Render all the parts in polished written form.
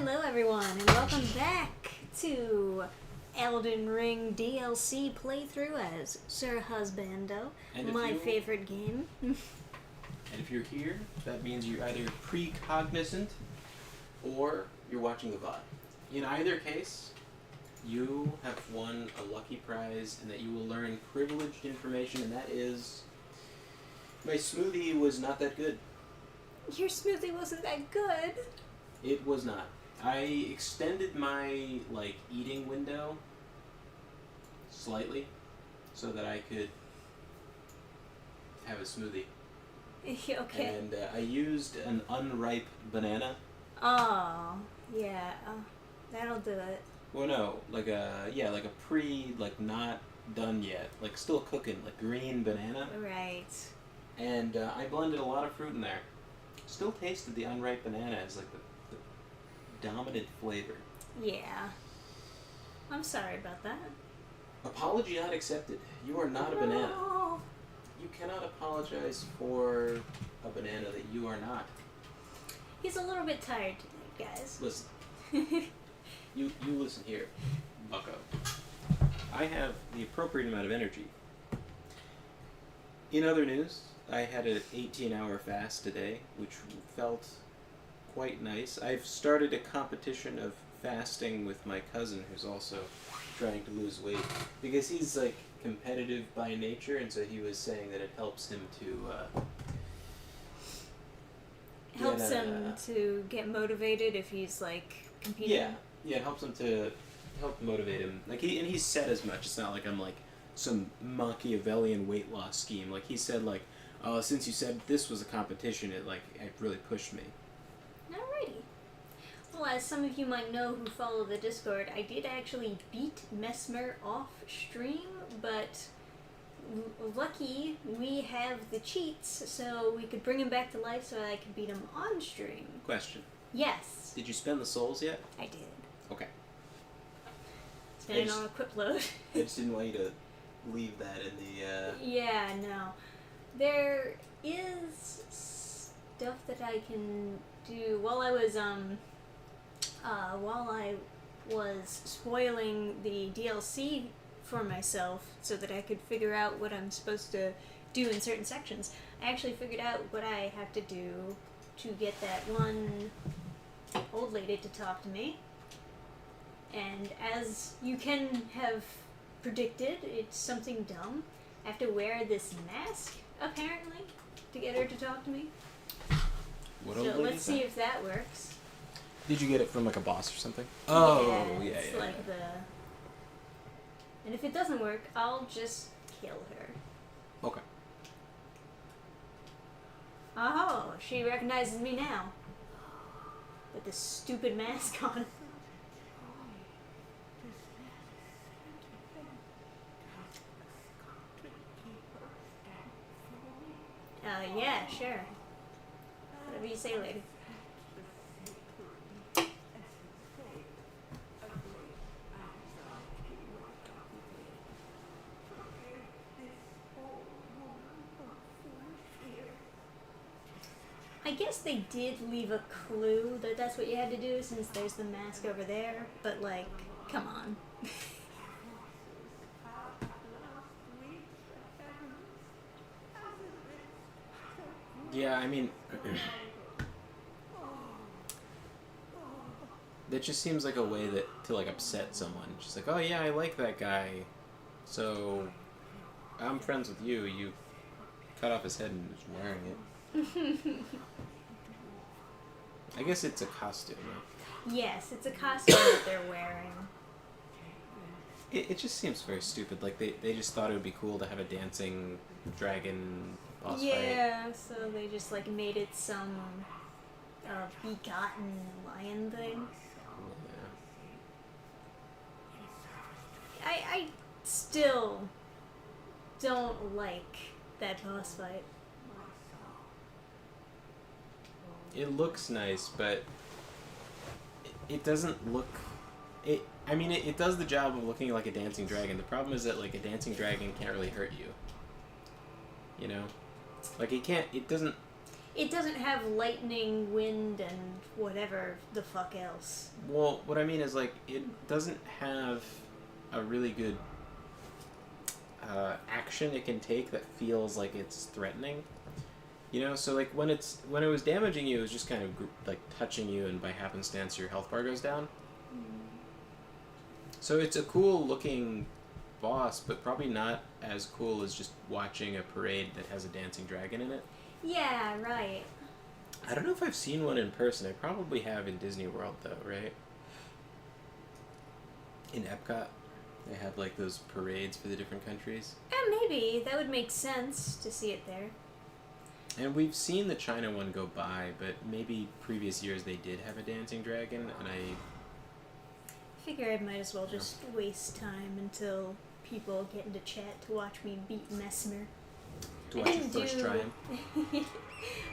Hello everyone, and welcome back to Elden Ring DLC playthrough as Sir Husbando, my favorite game. And if you're here, that means you're either pre-cognizant or you're watching the VOD. In either case, you have won a lucky prize and that you will learn privileged information, and that is my smoothie was not that good. Your smoothie wasn't that good. It was not. I extended my eating window slightly so that I could have a smoothie. Okay. And I used an unripe banana. Oh, yeah. That'll do it. Well, no, like a not done yet, still cooking, green banana. Right. And I blended a lot of fruit in there. Still tasted the unripe banana as the dominant flavor. Yeah. I'm sorry about that. Apology not accepted. You are not a banana. You cannot apologize for a banana that you are not. He's a little bit tired today, guys. Listen. You listen here, bucko. I have the appropriate amount of energy. In other news, I had an 18-hour fast today, which felt quite nice. I've started a competition of fasting with my cousin, who's also trying to lose weight, because he's competitive by nature, and so he was saying that it helps him to get motivated if he's competing. Yeah, it helps him to motivate him. He's said as much. It's not like I'm some Machiavellian weight loss scheme. He said since you said this was a competition, it really pushed me. Alrighty. Well, as some of you might know who follow the Discord, I did actually beat Mesmer off stream, but lucky we have the cheats, so we could bring him back to life so I could beat him on stream. Question. Yes. Did you spend the souls yet? I did. Okay. Spending on equip load. I just didn't want you to leave that in the... Yeah, no. There is stuff that I can do while I was spoiling the DLC for myself so that I could figure out what I'm supposed to do in certain sections. I actually figured out what I have to do to get that one old lady to talk to me. And as you can have predicted, it's something dumb. I have to wear this mask, apparently, to get her to talk to me. What so old lady let's see if that works. Did you get it from a boss or something? It's And if it doesn't work, I'll just kill her. Okay. Oh, she recognizes me now. With this stupid mask on. Yeah, sure. Whatever you say, lady. I guess they did leave a clue that that's what you had to do since there's the mask over there, but come on. Yeah, I mean, that just seems like a way to upset someone. Just oh yeah, I like that guy, so I'm friends with you. You cut off his head and is wearing it. I guess it's a costume, right? Yes, it's a costume that they're wearing. It just seems very stupid. They just thought it would be cool to have a dancing dragon boss fight. Yeah, so they just made it some begotten lion thing. Yeah. I still don't like that boss fight. It looks nice, but it doesn't look... It does the job of looking like a dancing dragon. The problem is that, a dancing dragon can't really hurt you. You know? It can't... It doesn't... It doesn't have lightning, wind, and whatever the fuck else. Well, what I mean is, like, it doesn't have a really good action it can take that feels like it's threatening. You know, so like when it was damaging you, it was just kind of like touching you, and by happenstance your health bar goes down. So it's a cool looking boss, but probably not as cool as just watching a parade that has a dancing dragon in it. Yeah, right. I don't know if I've seen one in person. I probably have in Disney World though, right? In Epcot, they have like those parades for the different countries. Maybe. That would make sense to see it there. And we've seen the China one go by, but maybe previous years they did have a dancing dragon, and I Figure I might as well just waste time until people get into chat to watch me beat Messmer. to watch you first try him.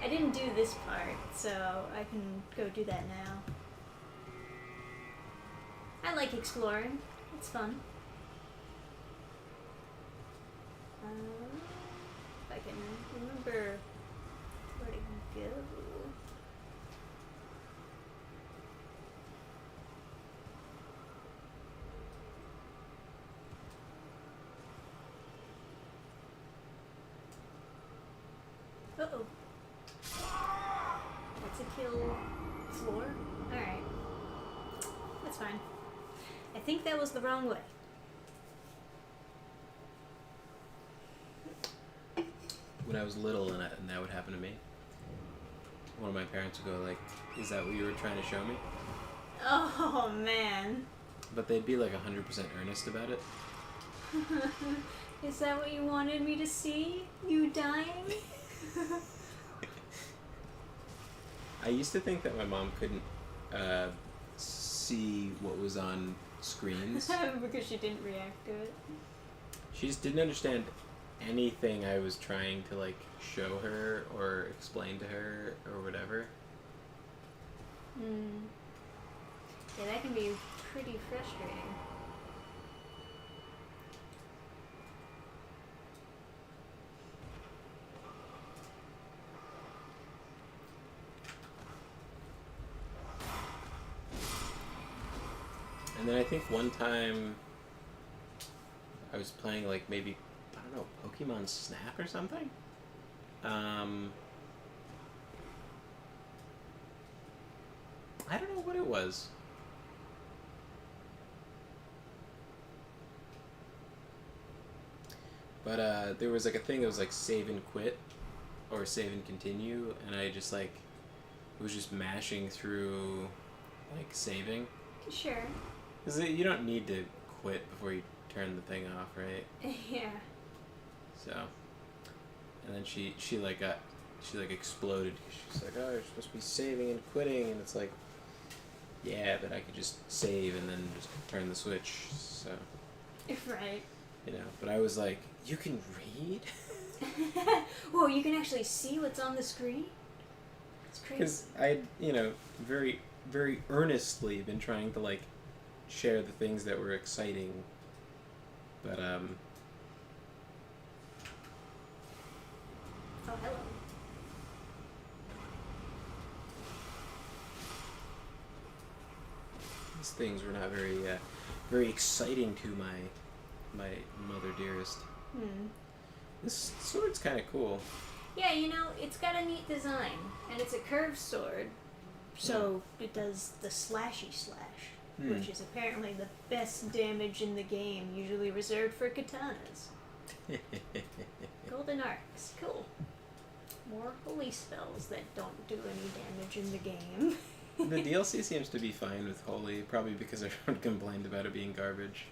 I didn't do this part, so I can go do that now. I like exploring. It's fun. If I can remember where to go. Uh-oh. That's a kill floor? Alright. That's fine. I think that was the wrong way. When I was little and that would happen to me, one of my parents would go like, "Is that what you were trying to show me?" Oh, man. But they'd be like 100% earnest about it. Is that what you wanted me to see? You dying? I used to think that my mom couldn't see what was on screens. Because she didn't react to it. She just didn't understand anything I was trying to like show her or explain to her or whatever. Yeah, that can be pretty frustrating. And then I think one time I was playing like maybe, I don't know, Pokemon Snap or something? I don't know what it was. But there was like a thing that was like save and quit or save and continue, and I just like was just mashing through like saving. Sure. Because you don't need to quit before you turn the thing off, right? Yeah. So, and then she exploded because she's like, "Oh, you're supposed to be saving and quitting," and it's like, yeah, but I could just save and then just turn the switch. So, Right. you know, but I was like, "You can read?" Whoa, you can actually see what's on the screen? It's crazy. Because I, very, very earnestly been trying to like share the things that were exciting, but Oh, hello. these things were not very, very exciting to my mother dearest. This sword's kind of cool. Yeah, it's got a neat design, and it's a curved sword, so it does the slashy slash, which is apparently the best damage in the game, usually reserved for katanas. Golden arcs, cool. More holy spells that don't do any damage in the game. The DLC seems to be fine with Holy, probably because everyone complained about it being garbage.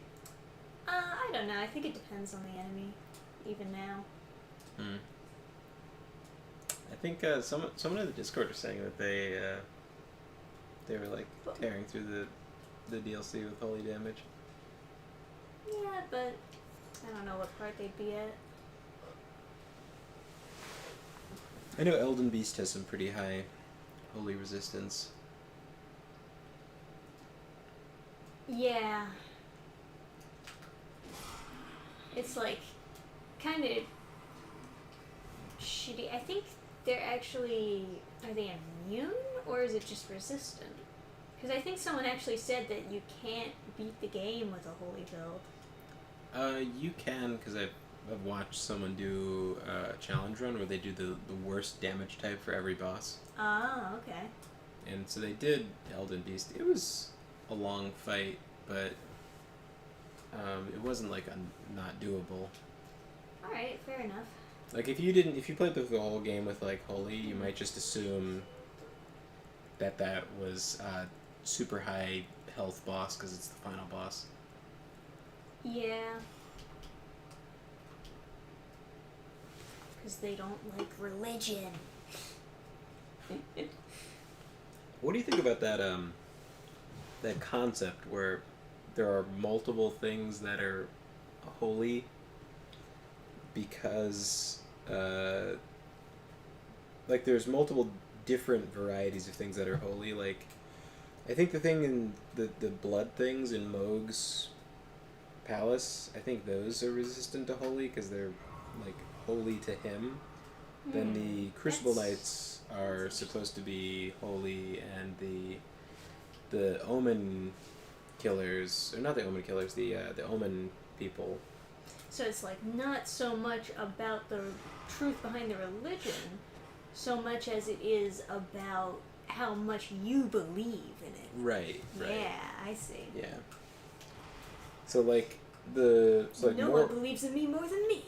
I don't know, I think it depends on the enemy, even now. I think someone in the Discord was saying that they were like tearing through the DLC with Holy damage. Yeah, but I don't know what part they'd be at. I know Elden Beast has some pretty high Holy resistance. Yeah. It's like kind of shitty. I think they're actually, are they immune or is it just resistant? Because I think someone actually said that you can't beat the game with a holy build. You can, because I've watched someone do a challenge run where they do the worst damage type for every boss. Oh, okay. And so they did Elden Beast. It was a long fight, but it wasn't like not doable. All right, fair enough. Like if you played the whole game with like Holy, you might just assume that was a super high health boss because it's the final boss. Yeah. Because they don't like religion. What do you think about that concept where there are multiple things that are holy because like there's multiple different varieties of things that are holy. Like I think the thing in the blood things in Mohg's palace, I think those are resistant to holy because they're like holy to him. Then the Crucible Knights are supposed to be holy, and the Omen killers, or not the Omen killers, the Omen people. So it's like not so much about the truth behind the religion, so much as it is about how much you believe in it. Right. Yeah, I see. Yeah. So like no one believes in me more than me.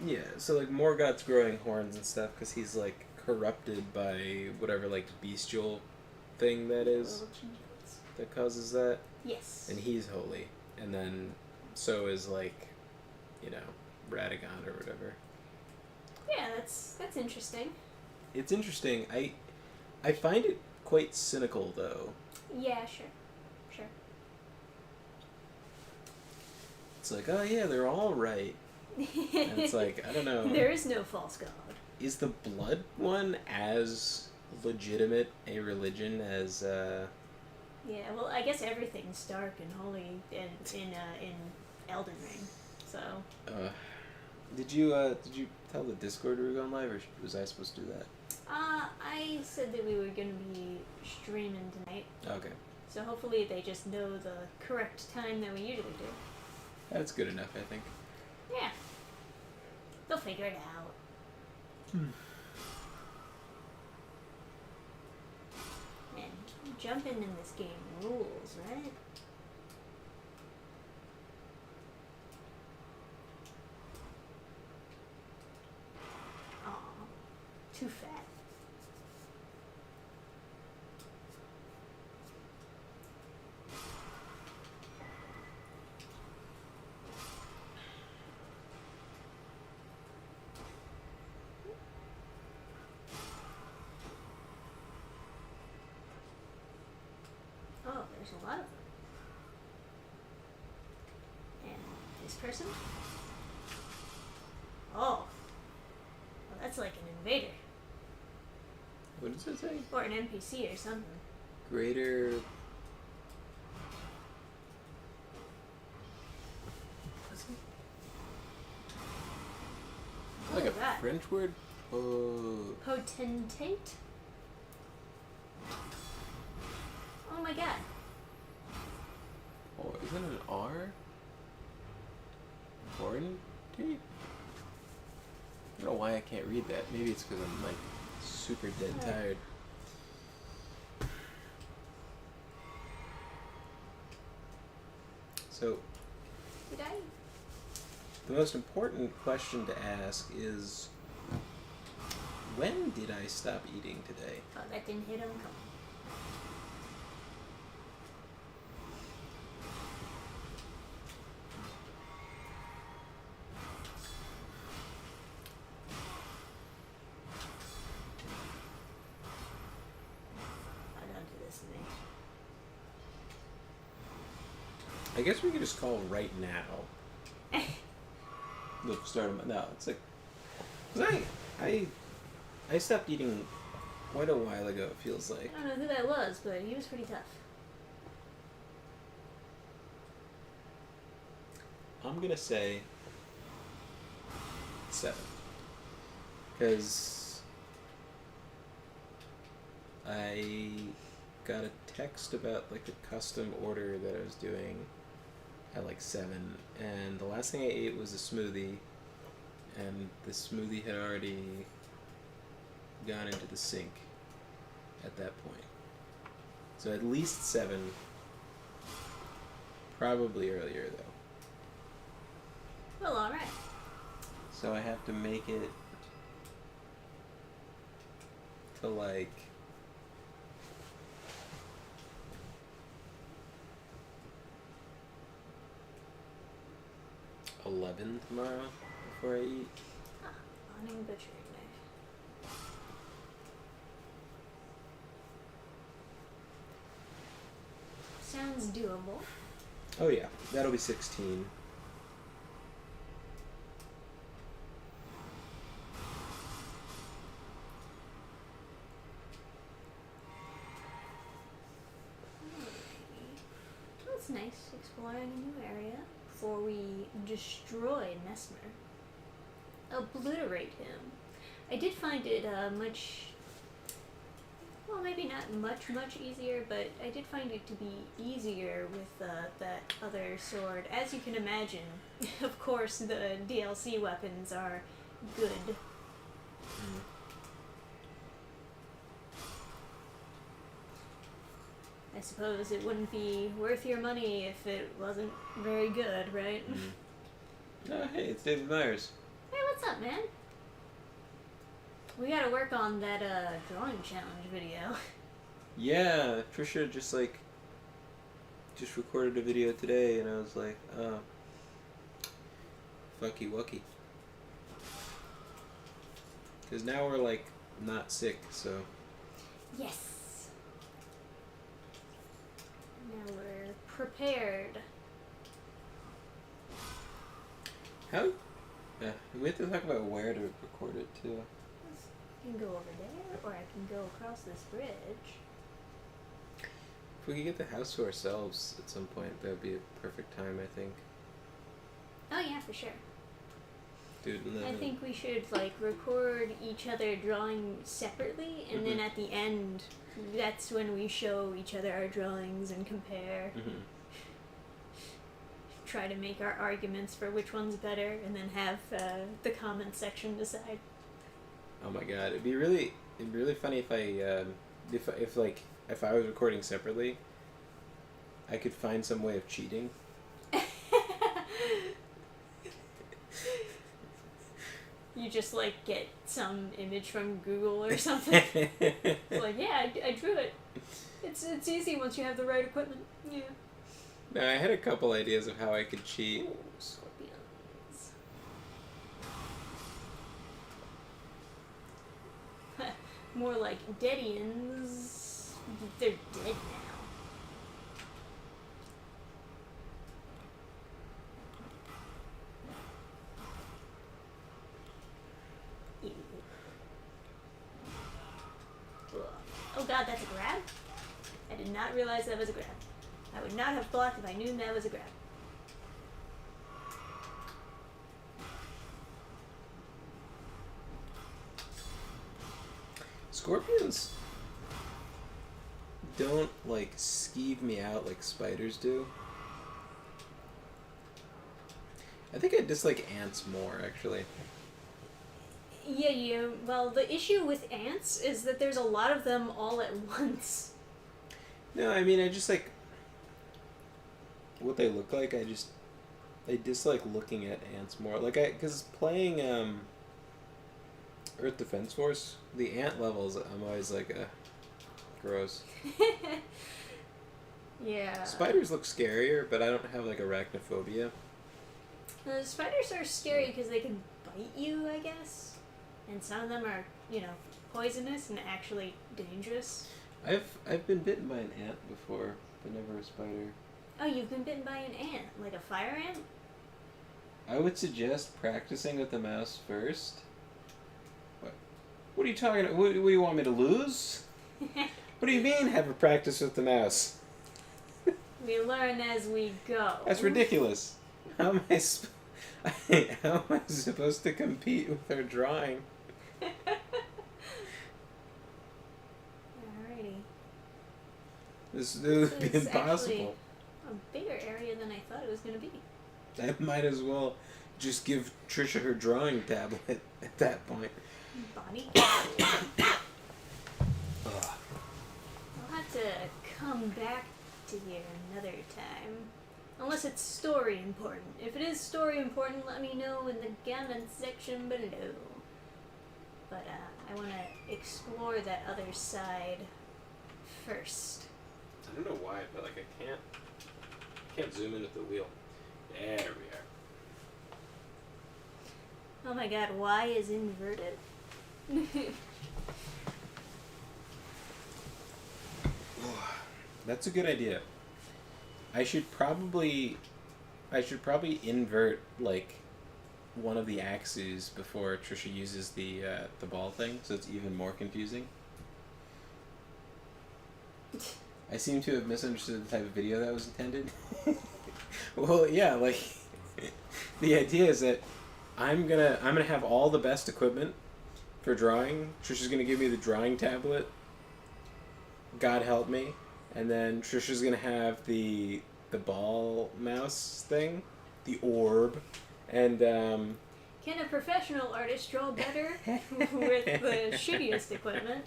Yeah, so like Morgoth's growing horns and stuff because he's like corrupted by whatever like bestial thing that is that causes that. Yes. And he's holy, and then so is like, Radagon or whatever. Yeah, that's interesting. It's interesting. I find it quite cynical though. Yeah, sure. It's like, oh yeah, they're all right. And it's like, I don't know. There is no false god. Is the blood one as legitimate a religion as Yeah, well, I guess everything's dark and holy in Elden Ring. So. Did you tell the Discord we were going live, or was I supposed to do that? I said that we were going to be streaming tonight. Okay. So hopefully they just know the correct time that we usually do. That's good enough, I think. Yeah. They'll figure it out. Man, jumping in this game rules, right? Aw. Too fat. Oh, there's a lot of them. And this person? Oh. Well, that's like an invader. What does it say? Or an NPC or something. Greater. Like a that. French word? Potentate? Oh my god. Oh, isn't it an R? Foreign? I don't know why I can't read that. Maybe it's because I'm like super dead tired. So, Did I? the most important question to ask is, when did I stop eating today? Oh, that didn't hit him. I guess we could just call right now. The start of no, it's like, 'cause I stopped eating quite a while ago. It feels like. I don't know who that was, but he was pretty tough. I'm gonna say 7, because I got a text about like a custom order that I was doing at like 7, and the last thing I ate was a smoothie, and the smoothie had already gone into the sink at that point. So at least 7, probably earlier though. Well, alright. So I have to make it to like 11 tomorrow before I eat. Morning butchering day. Sounds doable. Oh yeah, that'll be 16. That's nice, exploring a new area before we destroy Mesmer. Obliterate him. I did find it much, well, maybe not much easier, but I did find it to be easier with that other sword. As you can imagine, of course, the DLC weapons are good. I suppose it wouldn't be worth your money if it wasn't very good, right? Oh, hey, it's David Myers. Hey, what's up, man? We gotta work on that drawing challenge video. Yeah, Trisha just recorded a video today, and I was like, fucky wucky. Because now we're like not sick, so. Yes. Now we're prepared. How? We have to talk about where to record it too. I can go over there, or I can go across this bridge. If we could get the house to ourselves at some point, that would be a perfect time, I think. Oh yeah, for sure. Dude, and then, I think we should like record each other drawing separately, and then at the end, that's when we show each other our drawings and compare. Try to make our arguments for which one's better, and then have the comment section decide. Oh my god, it'd be really funny if I if I was recording separately, I could find some way of cheating. You just like get some image from Google or something. It's like, yeah, I drew it. It's easy once you have the right equipment. Yeah. No, I had a couple ideas of how I could cheat. Ooh, scorpions. More like Deadians. They're dead now. Ew. Ugh. Oh god, that's a grab? I did not realize that was a grab. I would not have blocked if I knew that was a grab. Scorpions don't like skeeve me out like spiders do. I think I dislike ants more, actually. Yeah. Well, the issue with ants is that there's a lot of them all at once. No, I mean, I just like what they look like. I dislike looking at ants more. Like, because playing Earth Defense Force, the ant levels, I'm always like, gross. Yeah. Spiders look scarier, but I don't have like arachnophobia. The spiders are scary because they can bite you, I guess. And some of them are, poisonous and actually dangerous. I've been bitten by an ant before, but never a spider. Oh, you've been bitten by an ant? Like a fire ant? I would suggest practicing with the mouse first. What are you talking about? What do you want me to lose? What do you mean have a practice with the mouse? We learn as we go. That's ridiculous. How am I supposed to compete with her drawing? Alright, This would be is impossible. a bigger area than I thought it was going to be. I might as well just give Trisha her drawing tablet at that point. Body count. I'll have to come back to here another time. Unless it's story important. If it is story important, let me know in the comment section below. But I want to explore that other side first. I don't know why, but like I can't zoom in with the wheel. There we are. Oh my god, Y is inverted? That's a good idea. I should probably invert like one of the axes before Trisha uses the ball thing, so it's even more confusing. I seem to have misunderstood the type of video that was intended. Well, yeah, like the idea is that I'm gonna have all the best equipment for drawing. Trisha's gonna give me the drawing tablet. God help me. And then Trisha's gonna have the ball mouse thing, the orb, and Can a professional artist draw better with the shittiest equipment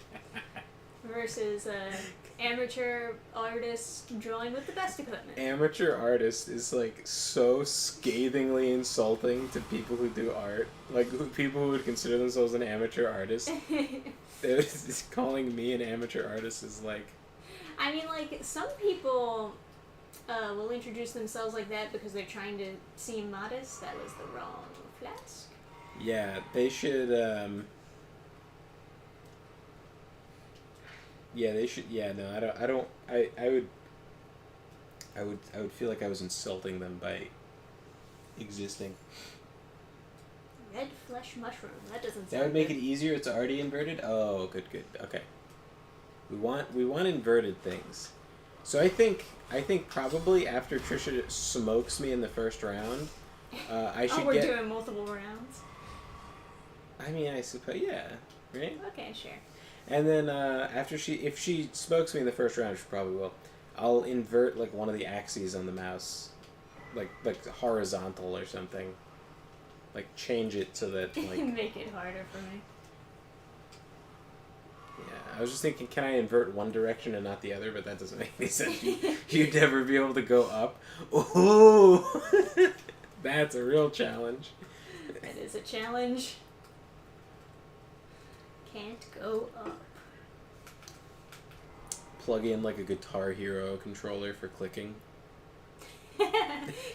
versus an amateur artist drawing with the best equipment? Amateur artist is like so scathingly insulting to people who do art. Like people who would consider themselves an amateur artist. Calling me an amateur artist is like. I mean, like, some people will introduce themselves like that because they're trying to seem modest. That was the wrong flask. Yeah, they should, yeah, they should, yeah, no, I would feel like I was insulting them by existing. Red flesh mushroom. That doesn't sound That would make good. it easier. It's already inverted. Oh, good. Okay. We want inverted things. So I think probably after Trisha smokes me in the first round, I should we're doing multiple rounds. I mean, I suppose, yeah, right. Okay, sure. And then after if she smokes me in the first round, she probably will. I'll invert like one of the axes on the mouse, like horizontal or something. Like change it so that like make it harder for me. Yeah, I was just thinking, can I invert one direction and not the other? But that doesn't make any sense. You'd never be able to go up. Ooh, that's a real challenge. That is a challenge. Can't go up. Plug in like a Guitar Hero controller for clicking.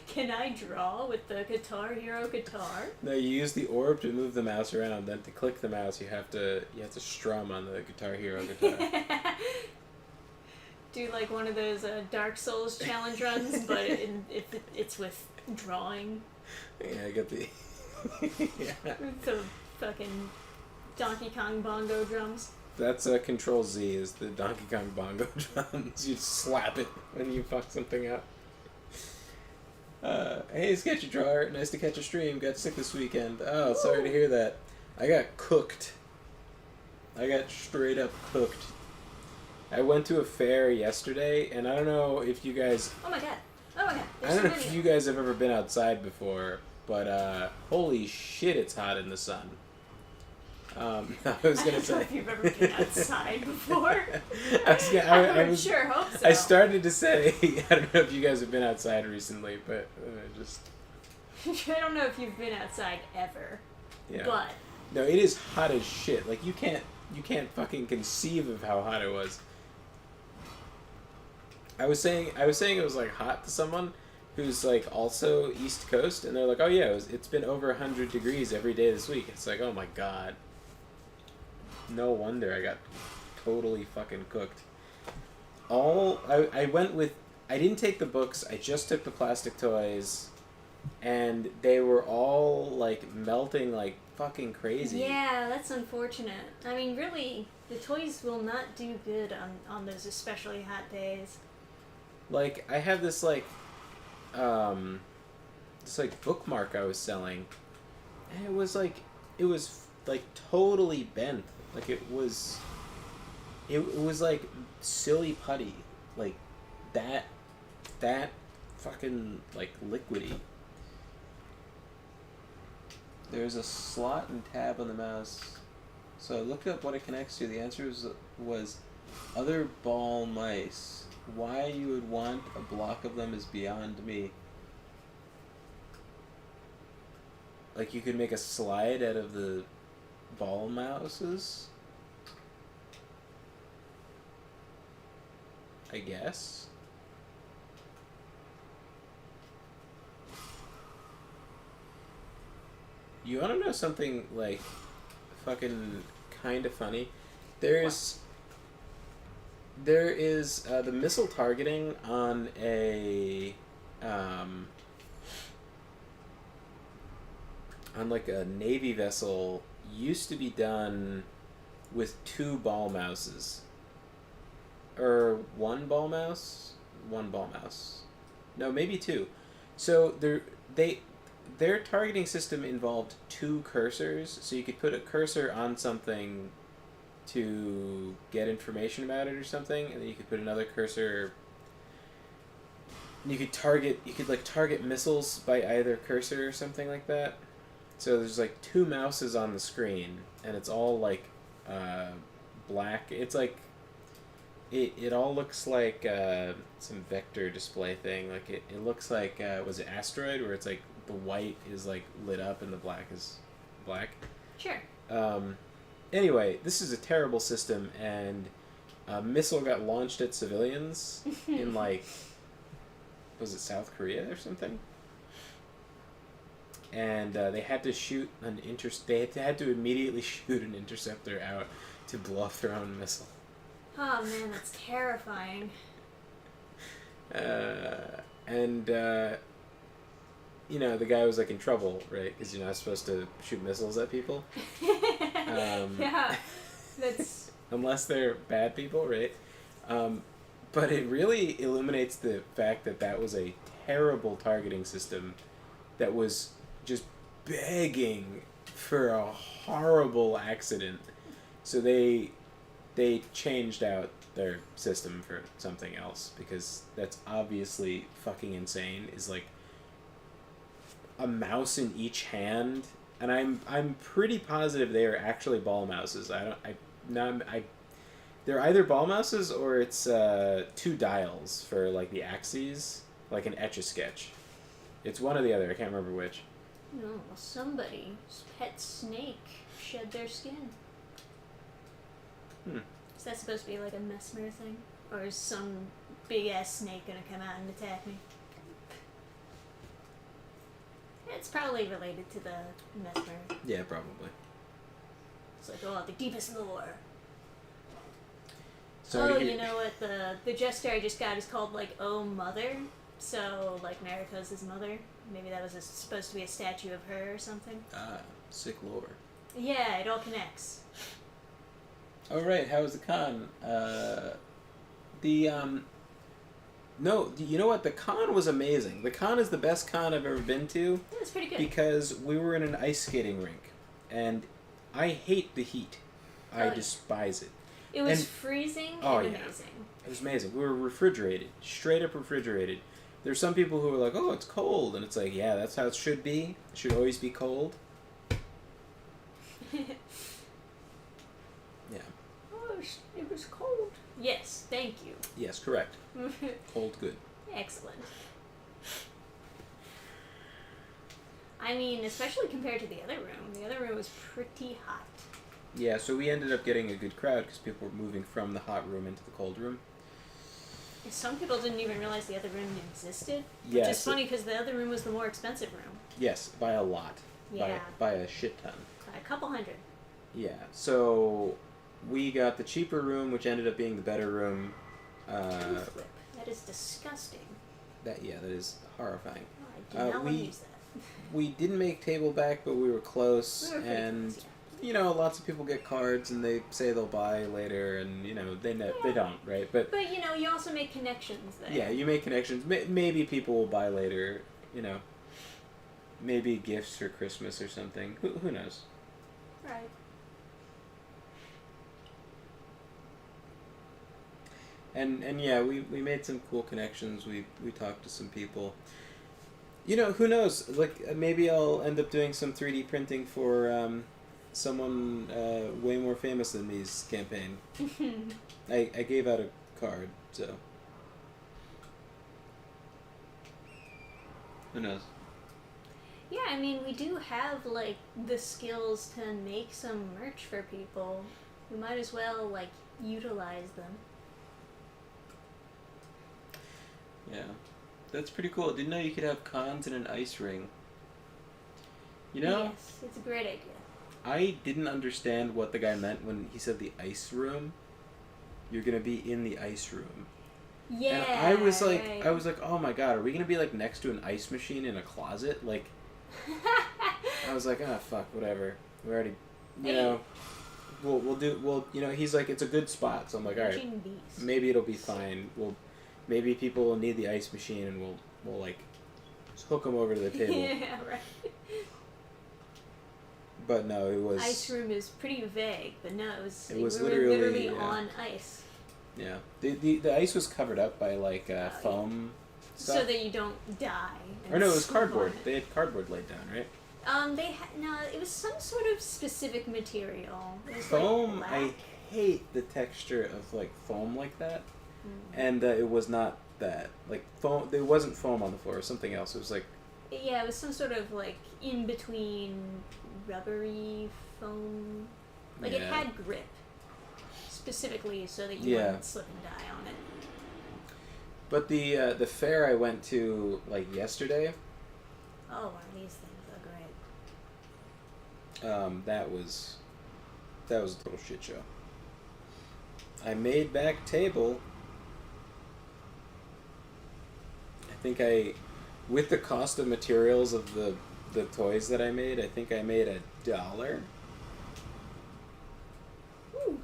Can I draw with the Guitar Hero guitar? No, you use the orb to move the mouse around. Then to click the mouse, you have to strum on the Guitar Hero guitar. Do like one of those Dark Souls challenge runs, but it's with drawing. Yeah, I got the. Yeah. With the fucking Donkey Kong bongo drums. That's Control Z is the Donkey Kong bongo drums. You slap it when you fuck something up. Hey, Sketchy Drawer. Nice to catch a stream. Got sick this weekend. Oh, sorry to hear that. I got cooked. I got straight up cooked. I went to a fair yesterday, and I don't know if you guys... Oh my god. I don't know if you guys have ever been outside before, but holy shit, it's hot in the sun. I was gonna say. I don't know if you've ever been outside before. I was sure hope so. I started to say I don't know if you guys have been outside recently, but just. I don't know if you've been outside ever. Yeah. But. No, it is hot as shit. Like you can't fucking conceive of how hot it was. I was saying it was like hot to someone who's like also East Coast, and they're like, oh yeah, it's been over 100 degrees every day this week. It's like, oh my god. No wonder I got totally fucking cooked. I went with... I didn't take the books, I just took the plastic toys, and they were all, like, melting like fucking crazy. Yeah, that's unfortunate. I mean, really, the toys will not do good on those especially hot days. Like, I have this, like, bookmark I was selling, and it was, like, totally bent. Like, it was like silly putty. like that fucking like liquidy. There's a slot and tab on the mouse. So I looked up what it connects to. The answer was other ball mice. Why you would want a block of them is beyond me. Like you could make a slide out of the ball mouses? I guess. You want to know something like fucking kind of funny? There is the missile targeting on a on like a Navy vessel used to be done with 2 ball mouses. Or one ball mouse? One ball mouse. No, maybe 2. So their targeting system involved 2 cursors, so you could put a cursor on something to get information about it or something, and then you could put another cursor. You could target missiles by either cursor or something like that. So there's like 2 mouses on the screen, and it's all like black. It's like it all looks like some vector display thing. Like it looks like was it Asteroid, where it's like the white is like lit up and the black is black. Sure. Anyway, this is a terrible system, and a missile got launched at civilians in like, was it South Korea or something? And they had to shoot they had to immediately shoot an interceptor out to blow up their own missile. Oh man, that's terrifying. And you know, the guy was like in trouble, right? Because you're not supposed to shoot missiles at people. Yeah, that's unless they're bad people, right? But it really illuminates the fact that that was a terrible targeting system that was just begging for a horrible accident. So they changed out their system for something else, because that's obviously fucking insane. Is like a mouse in each hand, and I'm pretty positive they are actually ball mouses. They're either ball mouses or it's 2 dials for like the axes, like an Etch-a-Sketch. It's one or the other. I can't remember which. no, somebody's pet snake shed their skin. Is that supposed to be like a Mesmer thing, or is some big ass snake gonna come out and attack me? It's probably related to the Mesmer. Yeah, probably. It's like, oh, the deepest lore. So you know what? The gesture I just got is called, like, Oh Mother. So, like, Mariko's his mother. Maybe that was supposed to be a statue of her or something. Sick lore. Yeah, it all connects. Oh, right. How was the con? No, you know what? The con was amazing. The con is the best con I've ever been to. Yeah, it's pretty good. Because we were in an ice skating rink, and I hate the heat. I despise it. It was freezing and amazing. It was amazing. We were refrigerated, straight up refrigerated. There's some people who are like, "Oh, it's cold," and it's like, "Yeah, that's how it should be. It should always be cold." Yeah. Oh, it was cold. Yes, thank you. Yes, correct. Cold, good. Excellent. I mean, especially compared to the other room. The other room was pretty hot. Yeah, so we ended up getting a good crowd because people were moving from the hot room into the cold room. Some people didn't even realize the other room existed. Yes. Which is funny because the other room was the more expensive room. Yes, by a lot. Yeah. By a shit ton. By a couple hundred. Yeah, so we got the cheaper room, which ended up being the better room. Flip. That is disgusting. That is horrifying. Oh, I do not want to use that. We didn't make table back, but we were close, We were pretty and close, you know, lots of people get cards and they say they'll buy later, and you know they don't, right? But you know, you also make connections there. yeah, you make connections. Maybe people will buy later. You know, maybe gifts for Christmas or something. Who knows? Right. And yeah, we made some cool connections. We talked to some people. You know, who knows? Like, maybe I'll end up doing some 3D printing for someone way more famous than me's campaign. I gave out a card, so who knows? Yeah, I mean, we do have, like, the skills to make some merch for people. We might as well, like, utilize them. Yeah. That's pretty cool. Didn't know you could have cons in an ice ring. You know? Yes, it's a great idea. I didn't understand what the guy meant when he said the ice room. You're gonna be in the ice room. Yeah. And I was like, right. oh my god, are we gonna be like next to an ice machine in a closet? Like, I was like, ah, fuck, whatever. We already, you know, we'll, you know, he's like, it's a good spot. So I'm like, all right, maybe it'll be fine. Maybe people will need the ice machine, and we'll like hook them over to the table. Yeah, right. But no, it was Ice room is pretty vague, but no, it was It we was were literally, yeah. on ice. Yeah, the ice was covered up by like foam stuff. So that you don't die. Or no, it was slip on cardboard. it. They had cardboard laid down, right? No, it was some sort of specific material. It was Foam. like I black. hate the texture of like foam like that, Mm. and it was not that like foam. There wasn't foam on the floor. It was something else. It was like Yeah, it was some sort of like in between rubbery foam. Like it Yeah. had grip specifically so that you Yeah. wouldn't slip and die on it. But the fair I went to like yesterday, Oh, wow, these things are great. that was a total shit show. I made back table. I think with the cost of materials of the toys that I made, I think I made $1. Ooh.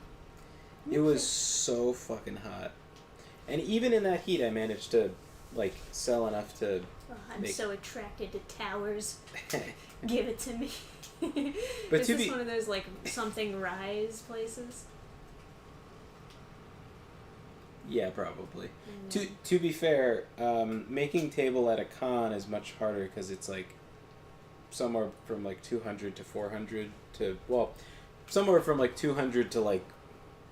It was so fucking hot. And even in that heat, I managed to, like, sell enough to Oh, I'm make... so attracted to towers. Give it to me. But Is to this be... one of those like something rise places? Yeah, probably. To be fair, making table at a con is much harder because it's, like, somewhere from, like, 200 to 400 to... Well, somewhere from, like, 200 to, like,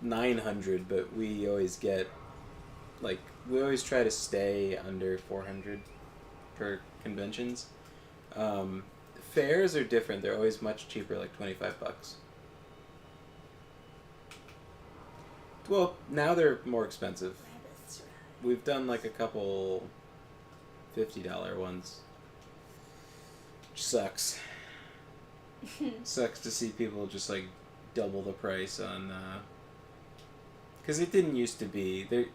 900, but we always get... Like, we always try to stay under 400 per conventions. Fairs are different. They're always much cheaper, like $25. Well, now they're more expensive. Rabbits, We've done like a couple $50 ones. Which sucks. Sucks to see people just like double the price on... Because it didn't used to be. There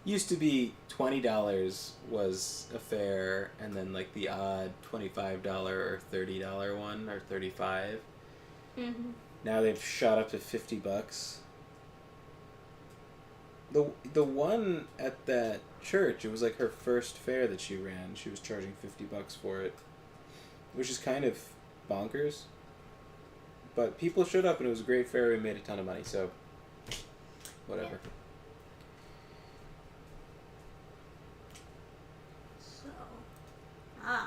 used to be $20 was a fair, and then like the odd $25 or $30 one, or $35. Mm-hmm. Now they've shot up to $50. The one at that church, it was like her first fair that she ran. She was charging $50 for it, which is kind of bonkers. But people showed up, and it was a great fair. We made a ton of money, so whatever. Yeah.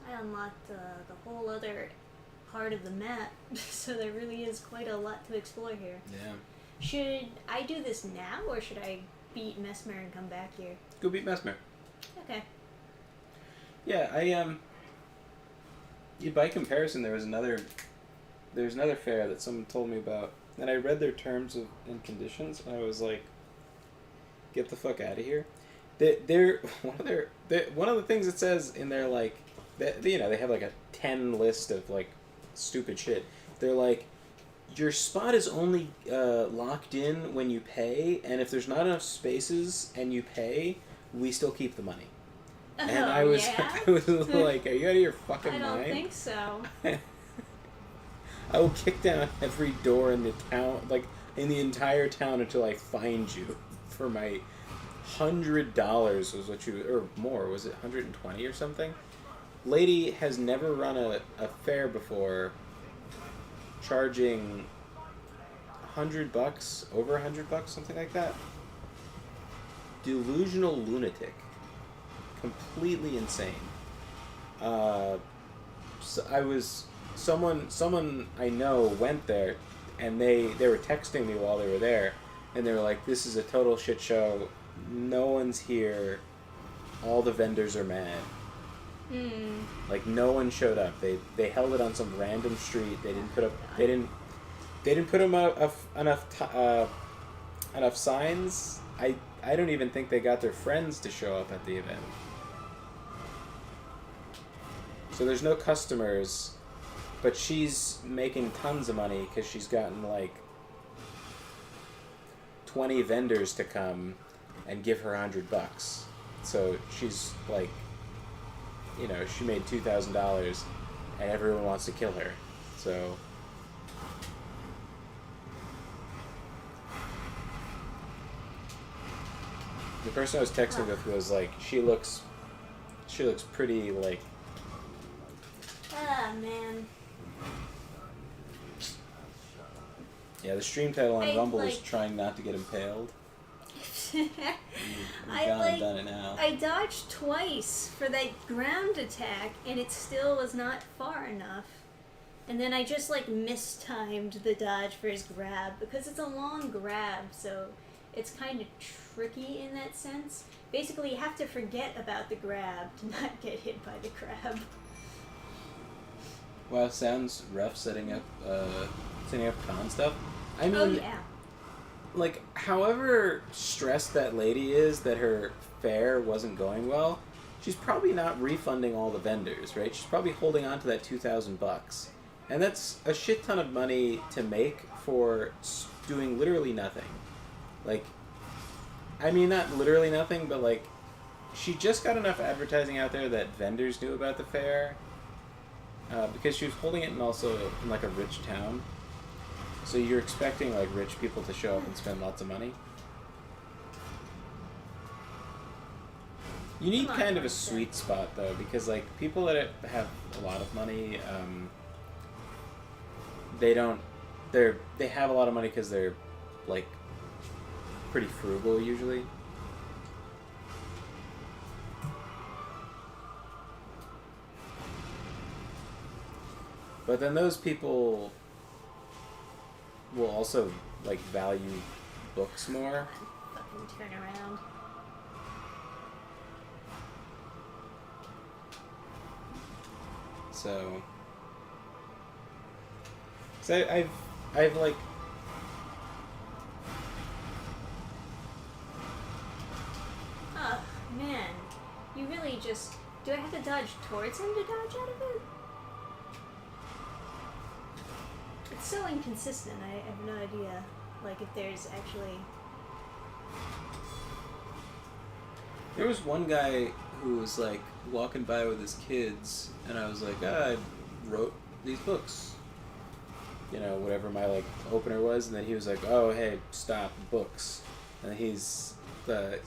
I unlocked the whole other part of the map, so there really is quite a lot to explore here. Yeah. Should I do this now, or should I beat Mesmer and come back here? Go beat Mesmer. Okay. Yeah, by comparison, there's another fair that someone told me about, and I read their terms and conditions, and I was like, get the fuck out of here. They're one of the things it says in their like, they have like a 10 list of like stupid shit. They're like, your spot is only locked in when you pay, and if there's not enough spaces and you pay, we still keep the money. And I was like, are you out of your fucking mind? I don't think so. I will kick down every door in the town, like in the entire town, until I find you for my $100 was what you, or more, was it 120 or something? Lady has never run a fair before, charging $100, over $100, something like that. delusional lunatic. Completely insane. Someone I know went there, and they were texting me while they were there, and they were like, "This is a total shit show. No one's here. All the vendors are mad." Like no one showed up. They held it on some random street. They didn't put up. They didn't put enough signs. I don't even think they got their friends to show up at the event. So there's no customers, but she's making tons of money because she's gotten like 20 vendors to come and give her $100. So she's like, you know, she made $2,000 and everyone wants to kill her. So the person I was texting with was like, she looks pretty like. Ah, man. Yeah, the stream title on Rumble is like- trying not to get impaled. We've I gone like. and done it now. I dodged twice for that ground attack, and it still was not far enough. And then I just like mistimed the dodge for his grab because it's a long grab, so it's kind of tricky in that sense. Basically, you have to forget about the grab to not get hit by the crab. Wow, sounds rough setting up con stuff. I mean, Oh yeah. like, however stressed that lady is that her fair wasn't going well, she's probably not refunding all the vendors, right? She's probably holding on to that $2,000, and that's a shit ton of money to make for doing literally nothing. Like, I mean, not literally nothing, but like, she just got enough advertising out there that vendors knew about the fair, because she was holding it in like a rich town. So you're expecting like rich people to show up and spend lots of money. You need Come on, kind of a Martha. sweet spot though, because like people that have a lot of money, they have a lot of money because they're like pretty frugal usually. But then those people will also like value books more. Fucking turn around. So I've like Oh man, you really just. Do I have to dodge towards him to dodge out of it? It's so inconsistent. I have no idea. Like if there's actually. there was one guy who was like walking by with his kids, and I was like, I wrote these books. You know, whatever my like opener was, and then he was like, "Oh, hey, stop books." And he's the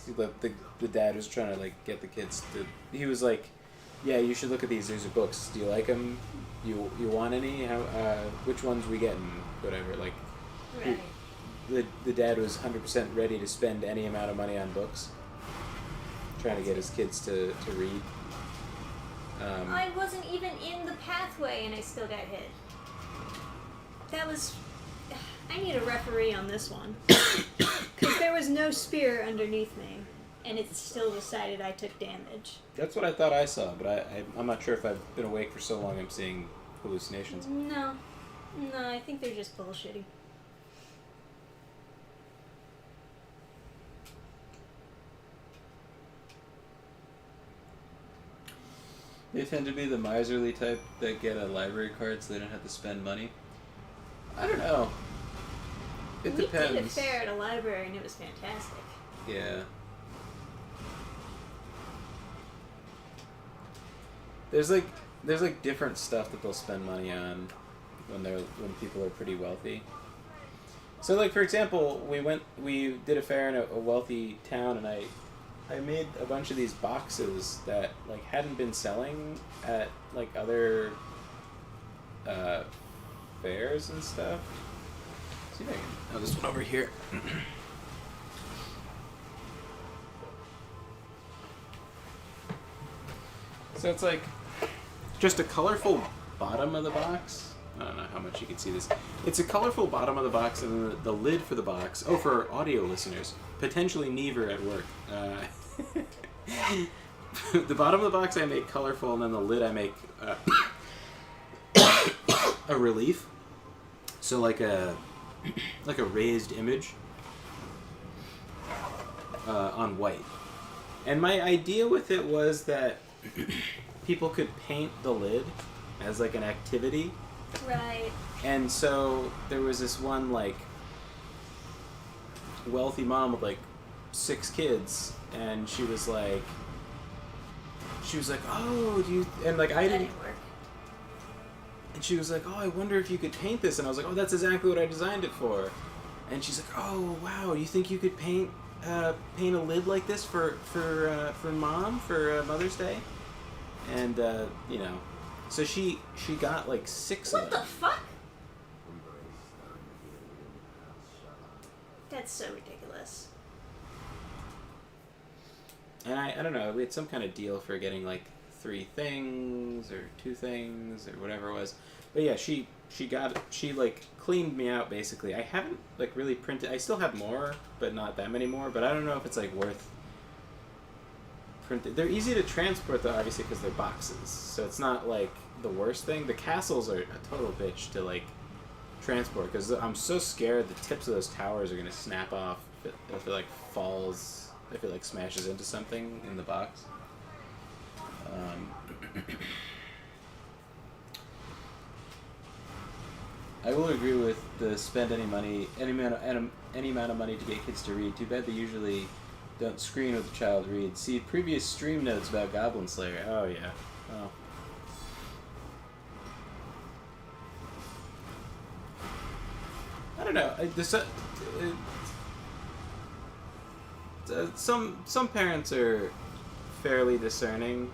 dad was trying to like get the kids to. He was like, "Yeah, you should look at these. These are books. Do you like them? You want any? How? Which ones we getting? Whatever." Like, Right. the dad was 100% ready to spend any amount of money on books, trying to get his kids to read. I wasn't even in the pathway and I still got hit. That was. I need a referee on this one. Because there was no spear underneath me, and it still decided I took damage. That's what I thought I saw, but I'm not sure if I've been awake for so long I'm seeing hallucinations. No, I think they're just bullshitty. They tend to be the miserly type that get a library card so they don't have to spend money. I don't know. It depends. We did a fair at a library and it was fantastic. Yeah. There's like different stuff that they'll spend money on when people are pretty wealthy. So like for example, we did a fair in a wealthy town, and I made a bunch of these boxes that like hadn't been selling at like other fairs and stuff. See if I can. Oh, this one over here. So it's like just a colorful bottom of the box. I don't know how much you can see this. It's a colorful bottom of the box and the lid for the box. Oh, for audio listeners, potentially neither at work. The bottom of the box I make colorful, and then the lid I make a relief. So like a raised image on white. And my idea with it was that people could paint the lid as like an activity. Right. And so there was this one like wealthy mom with like 6 kids, and she was like, oh, do you, and like I didn't work. And she was like, oh, I wonder if you could paint this, and I was like, oh, that's exactly what I designed it for. And she's like, oh wow, you think you could paint a lid like this for mom for Mother's Day? And you know, so she got like 6 of What them. the fuck? That's so ridiculous. And I don't know, we had some kind of deal for getting like 3 things or 2 things or whatever it was. But yeah, she like cleaned me out basically. I haven't like really printed. I still have more, but not that many more. But I don't know if it's like worth printing. They're easy to transport though, obviously, because they're boxes. So it's not like the worst thing. The castles are a total bitch to like transport, because I'm so scared the tips of those towers are gonna snap off if it like falls, if it like smashes into something in the box. I will agree with the spend any amount of money to get kids to read. Too bad they usually don't screen what the child reads. See previous stream notes about Goblin Slayer. Oh yeah. Oh. I don't know. Some parents are fairly discerning.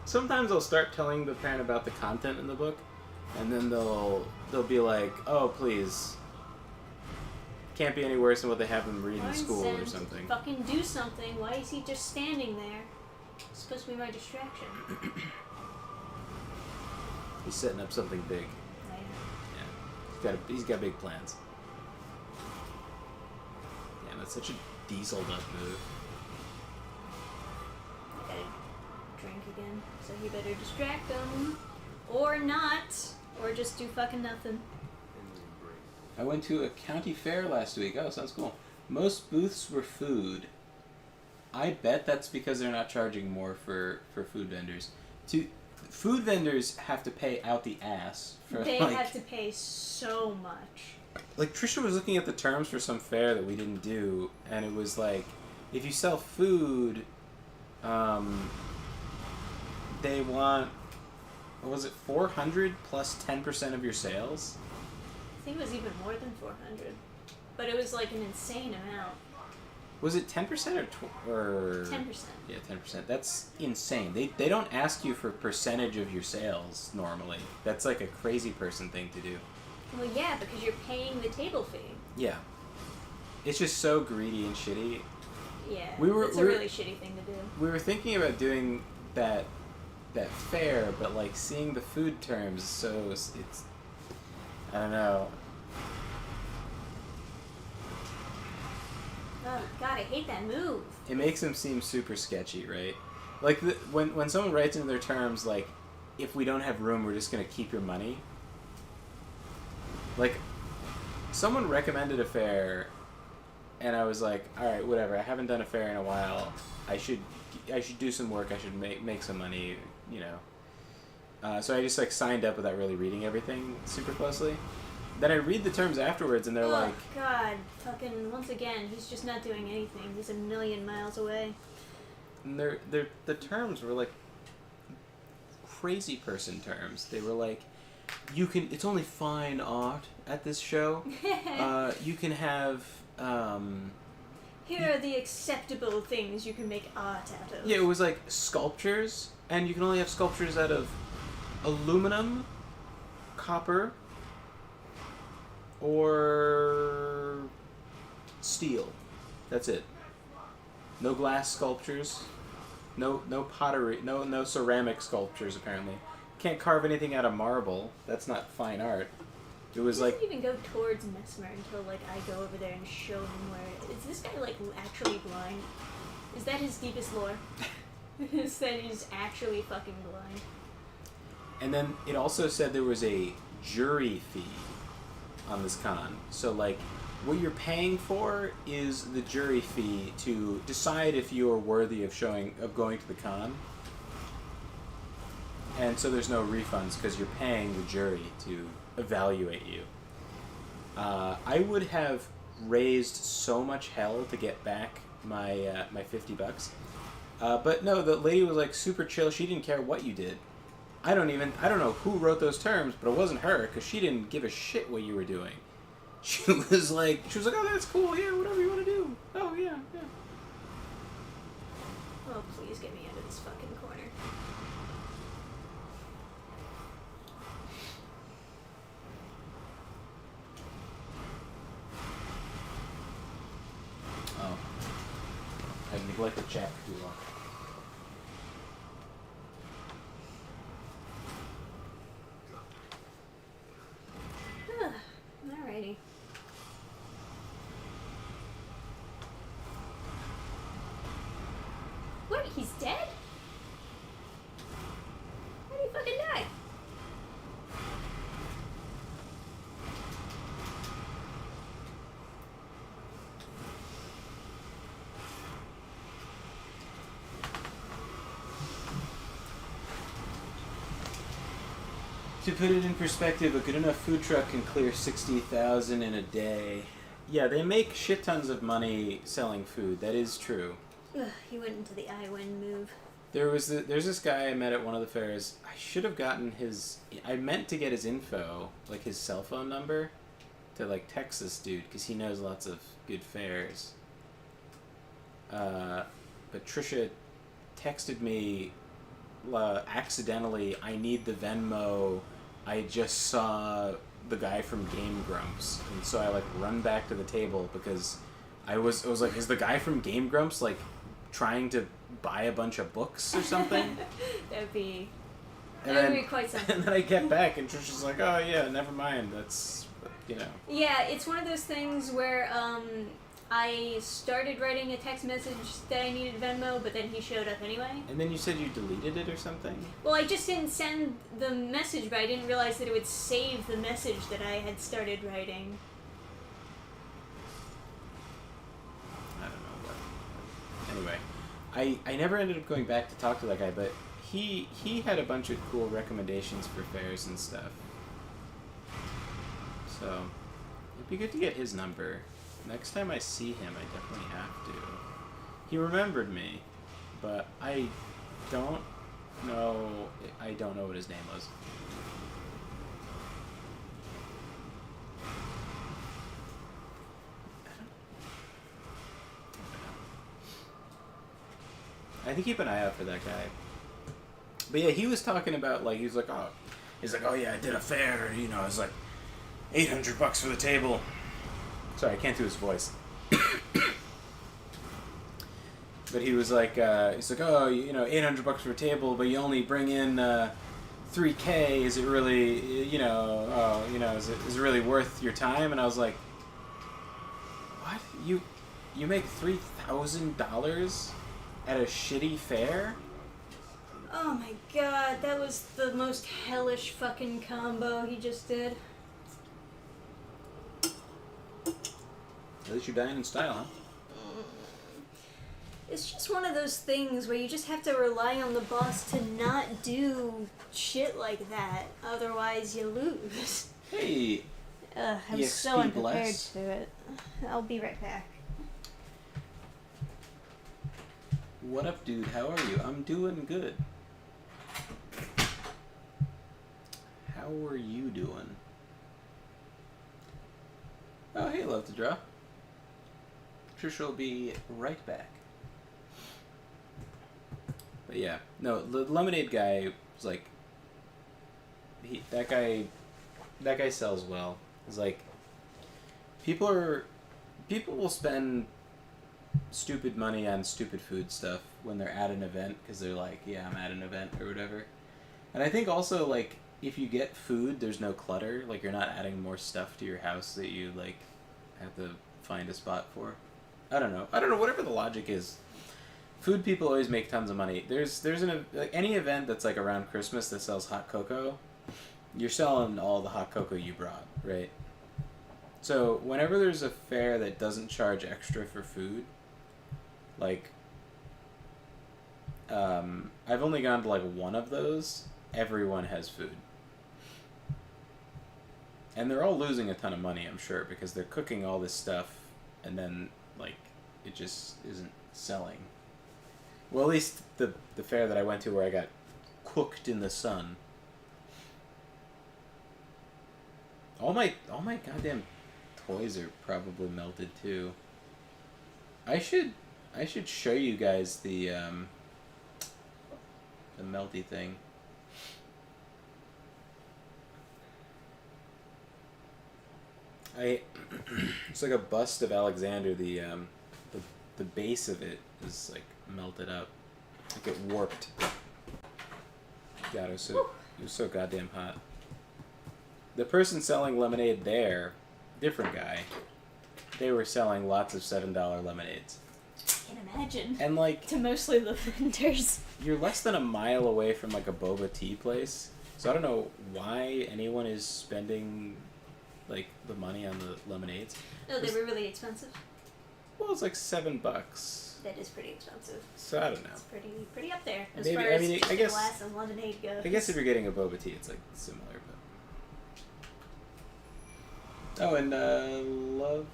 Sometimes I'll start telling the parent about the content in the book, and then they'll be like, "Oh, please, can't be any worse than what they have them read in school or something." Fucking do something. Why is he just standing there? It's supposed to be my distraction. He's setting up something big. Yeah, he's got big plans. Yeah, that's such a dieseled up move. I gotta drink again, so he better distract him. Or not. Or just do fucking nothing. I went to a county fair last week. Oh, sounds cool. Most booths were food. I bet that's because they're not charging more for food vendors. Food vendors have to pay out the ass for They have to pay so much. Like Trisha was looking at the terms for some fair that we didn't do, and it was like, if you sell food, they want, what was it, 400 plus 10% of your sales? I think it was even more than 400. But it was like an insane amount. Was it 10% or 10%. Yeah, 10%. That's insane. They don't ask you for percentage of your sales normally. That's like a crazy person thing to do. Well, yeah, because you're paying the table fee. Yeah. It's just so greedy and shitty. Yeah, it's a really shitty thing to do. We were thinking about doing that fair, but like seeing the food terms, so it's I don't know. Oh god, I hate that move. It makes them seem super sketchy, right? Like when someone writes into their terms like, if we don't have room, we're just gonna keep your money. Like, someone recommended a fair, and I was like, all right, whatever. I haven't done a fair in a while. I should do some work. I should make some money, you know. So I just like signed up without really reading everything super closely. Then I read the terms afterwards, and they're like, oh god, fucking once again, he's just not doing anything. He's a million miles away. and the terms were like crazy person terms. They were like, it's only fine art at this show. You can have, here are the acceptable things you can make art out of. Yeah, it was like sculptures, and you can only have sculptures out of aluminum, copper, or steel. That's it. No glass sculptures. No pottery, no ceramic sculptures apparently. Can't carve anything out of marble. That's not fine art. It was He like doesn't even go towards Mesmer until like I go over there and show him where. Is this guy like actually blind? Is that his deepest lore? Is that he's actually fucking blind? And then it also said there was a jury fee on this con. So like what you're paying for is the jury fee to decide if you are worthy of going to the con. And so there's no refunds because you're paying the jury to evaluate you. I would have raised so much hell to get back my my $50. But no, the lady was like super chill. She didn't care what you did. I don't know who wrote those terms, but it wasn't her because she didn't give a shit what you were doing. She was like, oh, that's cool, yeah, whatever you want to do. Oh, yeah. Oh, please get me out of this fucking corner. Oh. I neglected chat for too long. Alrighty. What? He's dead? How did he fucking die? To put it in perspective, a good enough food truck can clear 60,000 in a day. Yeah, they make shit tons of money selling food. That is true. Ugh, he went into the I-Win move. There's this guy I met at one of the fairs. I should have gotten I meant to get his info, like his cell phone number, to like text this dude because he knows lots of good fairs. But Trisha texted me accidentally, I need the Venmo. I just saw the guy from Game Grumps, and so I like run back to the table because I was like, is the guy from Game Grumps like trying to buy a bunch of books or something? That would be quite something. And then I get back and Trisha's like, oh yeah, never mind. That's, you know. Yeah, it's one of those things where I started writing a text message that I needed Venmo, but then he showed up anyway. And then you said you deleted it or something? Well, I just didn't send the message, but I didn't realize that it would save the message that I had started writing. I don't know what. Anyway, I never ended up going back to talk to that guy, but he had a bunch of cool recommendations for fairs and stuff. So it'd be good to get his number. Next time I see him, I definitely have to. He remembered me, but I don't know what his name was. I have to keep an eye out for that guy. But yeah, he was talking about like he's like, oh yeah, I did a fair, you know, it was like $800 for the table. Sorry, I can't do his voice. But he was like, he's like, oh, you know, $800 for a table, but you only bring in $3K. Is it really, you know, is it really worth your time? And I was like, what? You make $3,000 at a shitty fair? Oh my god, that was the most hellish fucking combo he just did. At least you're dying in style, huh? It's just one of those things where you just have to rely on the boss to not do shit like that, otherwise you lose. Hey! I'm EXP so unprepared bless. to do it. I'll be right back. What up, dude? How are you? I'm doing good. How are you doing? Oh, hey, love to draw. Trisha will be right back. But yeah, no, the lemonade guy was like, that guy sells well. It's like, people will spend stupid money on stupid food stuff when they're at an event because they're like, yeah, I'm at an event or whatever. And I think also, like, if you get food, there's no clutter. Like, you're not adding more stuff to your house that you, like, have to find a spot for. I don't know. Whatever the logic is. Food people always make tons of money. There's any event that's, like, around Christmas that sells hot cocoa, you're selling all the hot cocoa you brought, right? So, whenever there's a fair that doesn't charge extra for food, like, I've only gone to, like, one of those. Everyone has food. And they're all losing a ton of money, I'm sure, because they're cooking all this stuff, and then, like, it just isn't selling. Well, at least the fair that I went to where I got cooked in the sun. All my goddamn toys are probably melted too. I should show you guys the melty thing. It's like a bust of Alexander. The base of it is like melted up, like it warped. God, it was so goddamn hot. The person selling lemonade there, different guy. They were selling lots of $7 lemonades. I can imagine. And like, to mostly the vendors. You're less than a mile away from like a boba tea place, so I don't know why anyone is spending like the money on the lemonades. No, they were really expensive. Well, it's like $7. That is pretty expensive. So I don't know. It's pretty up there as Maybe, far as I just a guess, glass of lemonade goes. I guess if you're getting a boba tea, it's like similar, but. Oh, and love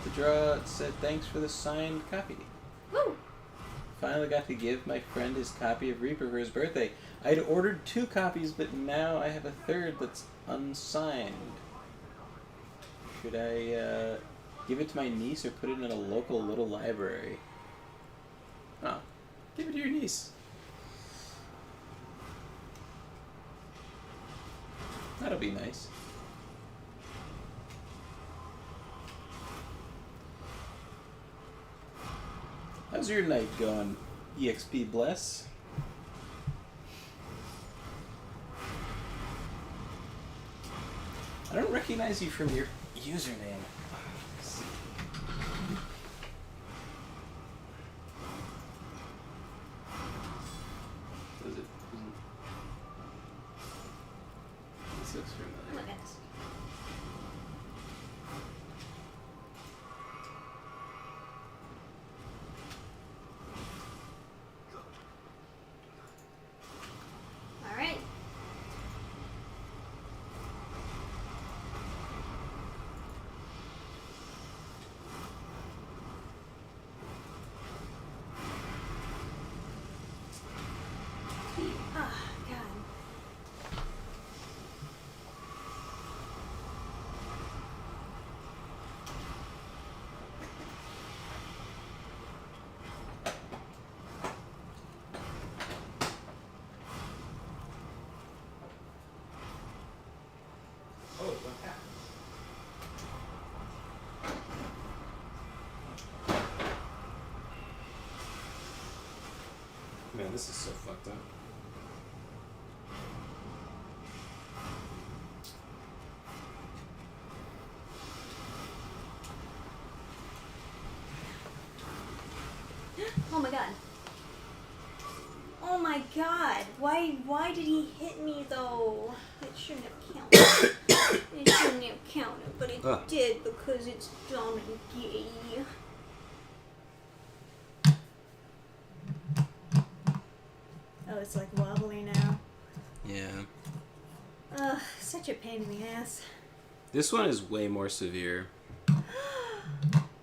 to draw said thanks for the signed copy. Woo! Finally got to give my friend his copy of Reaper for his birthday. I'd ordered 2 copies, but now I have a third that's unsigned. Should I give it to my niece or put it in a local little library? Oh, give it to your niece. That'll be nice. How's your night going, EXP Bless? I don't recognize you from your username. Does it? This looks familiar. Oh my goodness. Alright. Oh, God. Oh, what happened? Man, this is so fucked up. Oh my god. Oh my god. Why did he hit me though? It shouldn't have counted. It shouldn't have counted, but it did because it's dumb and gay. Oh, it's like wobbly now. Yeah. Ugh, such a pain in the ass. This one is way more severe.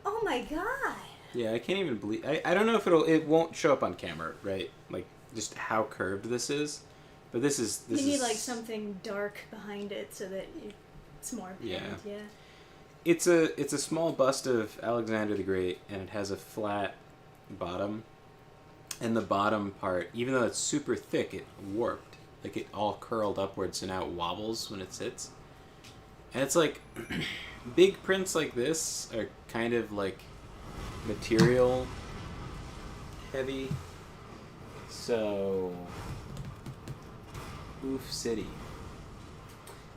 Oh my god. Yeah, I can't even believe. I don't know if it won't show up on camera, right? Like just how curved this is, but this is. You need like something dark behind it so that it's more apparent. Yeah. It's a small bust of Alexander the Great, and it has a flat bottom, and the bottom part, even though it's super thick, it warped. Like it all curled upwards, so now it wobbles when it sits. And it's like big prints like this are kind of like material heavy. So Oof City.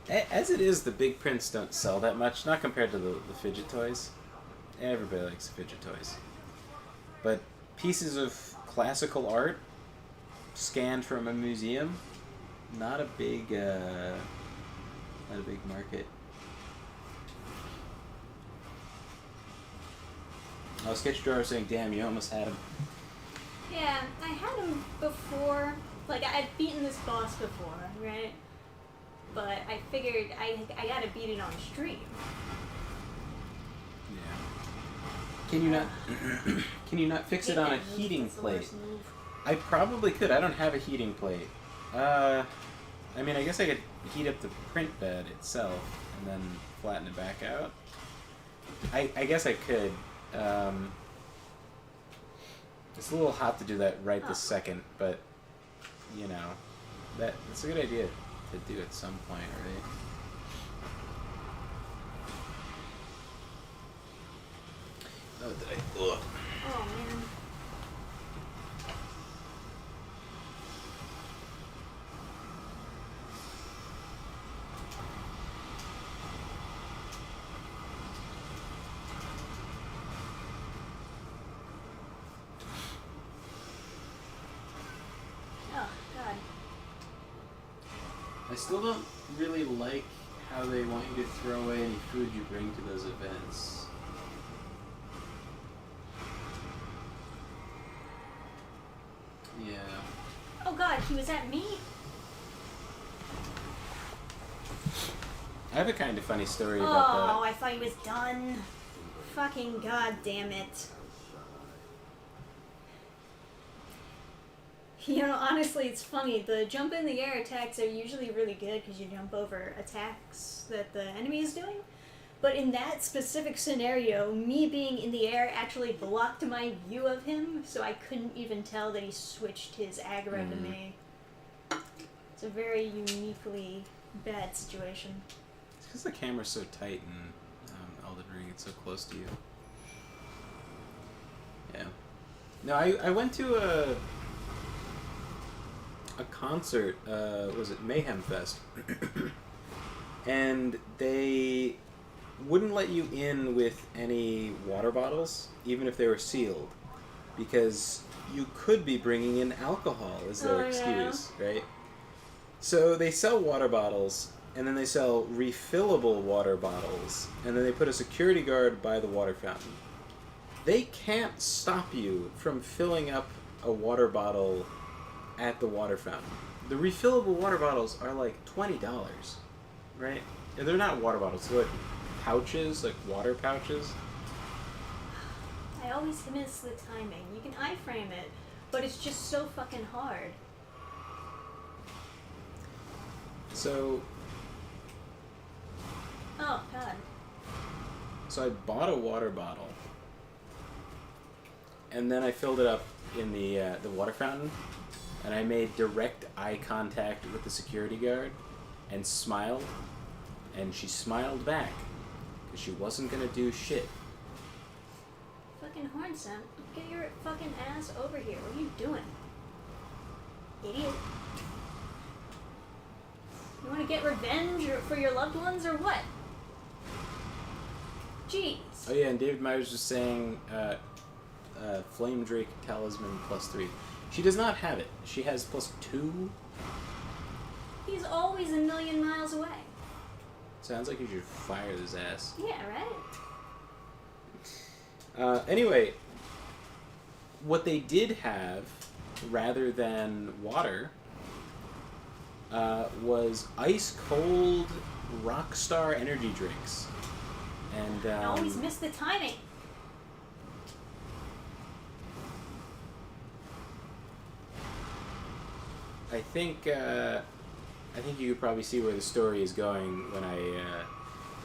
As it is, the big prints don't sell that much, not compared to the fidget toys. Everybody likes fidget toys. But pieces of classical art scanned from a museum, not a big market. Oh, Sketch Drawer was saying, damn, you almost had him. Yeah, I had him before. Like, I've beaten this boss before, right? But I figured I gotta beat it on stream. Yeah. Can you not fix it on a heating That's the plate? worst move. I probably could. I don't have a heating plate. I mean, I guess I could heat up the print bed itself and then flatten it back out. I guess I could. It's a little hot to do that right this second, but you know, that's a good idea to do at some point, right? Oh, did I? Ugh. Oh, man. Oh, God. I still don't really like how they want you to throw away any food you bring to those events. Yeah. Oh, God, he was at me? I have a kind of funny story Oh, about I thought he was done. Fucking god damn it. You know, honestly, it's funny. The jump in the air attacks are usually really good because you jump over attacks that the enemy is doing. But in that specific scenario, me being in the air actually blocked my view of him, so I couldn't even tell that he switched his aggro to me. It's a very uniquely bad situation. It's because the camera's so tight in Elden Ring. It's so close to you. Yeah. No, I went to a concert. Was it Mayhem Fest? And they wouldn't let you in with any water bottles, even if they were sealed, because you could be bringing in alcohol as their excuse, right? So they sell water bottles, and then they sell refillable water bottles, and then they put a security guard by the water fountain. They can't stop you from filling up a water bottle at the water fountain. The refillable water bottles are like $20, right? And they're not water bottles, they're like pouches, like water pouches. I always miss the timing. You can iframe it, but it's just so fucking hard. So Oh, God. I bought a water bottle, and then I filled it up in the water fountain, and I made direct eye contact with the security guard, and smiled, and she smiled back, because she wasn't gonna do shit. Fucking horn sound. Get your fucking ass over here. What are you doing? Idiot. You want to get revenge for your loved ones or what? Jeez. Oh yeah, and David Myers was saying Flame Drake Talisman +3. She does not have it. She has +2. He's always a million miles away. Sounds like you should fire his ass. Yeah, right? Anyway, what they did have, rather than water, was ice-cold Rockstar energy drinks. And I always miss the timing. I think you could probably see where the story is going when I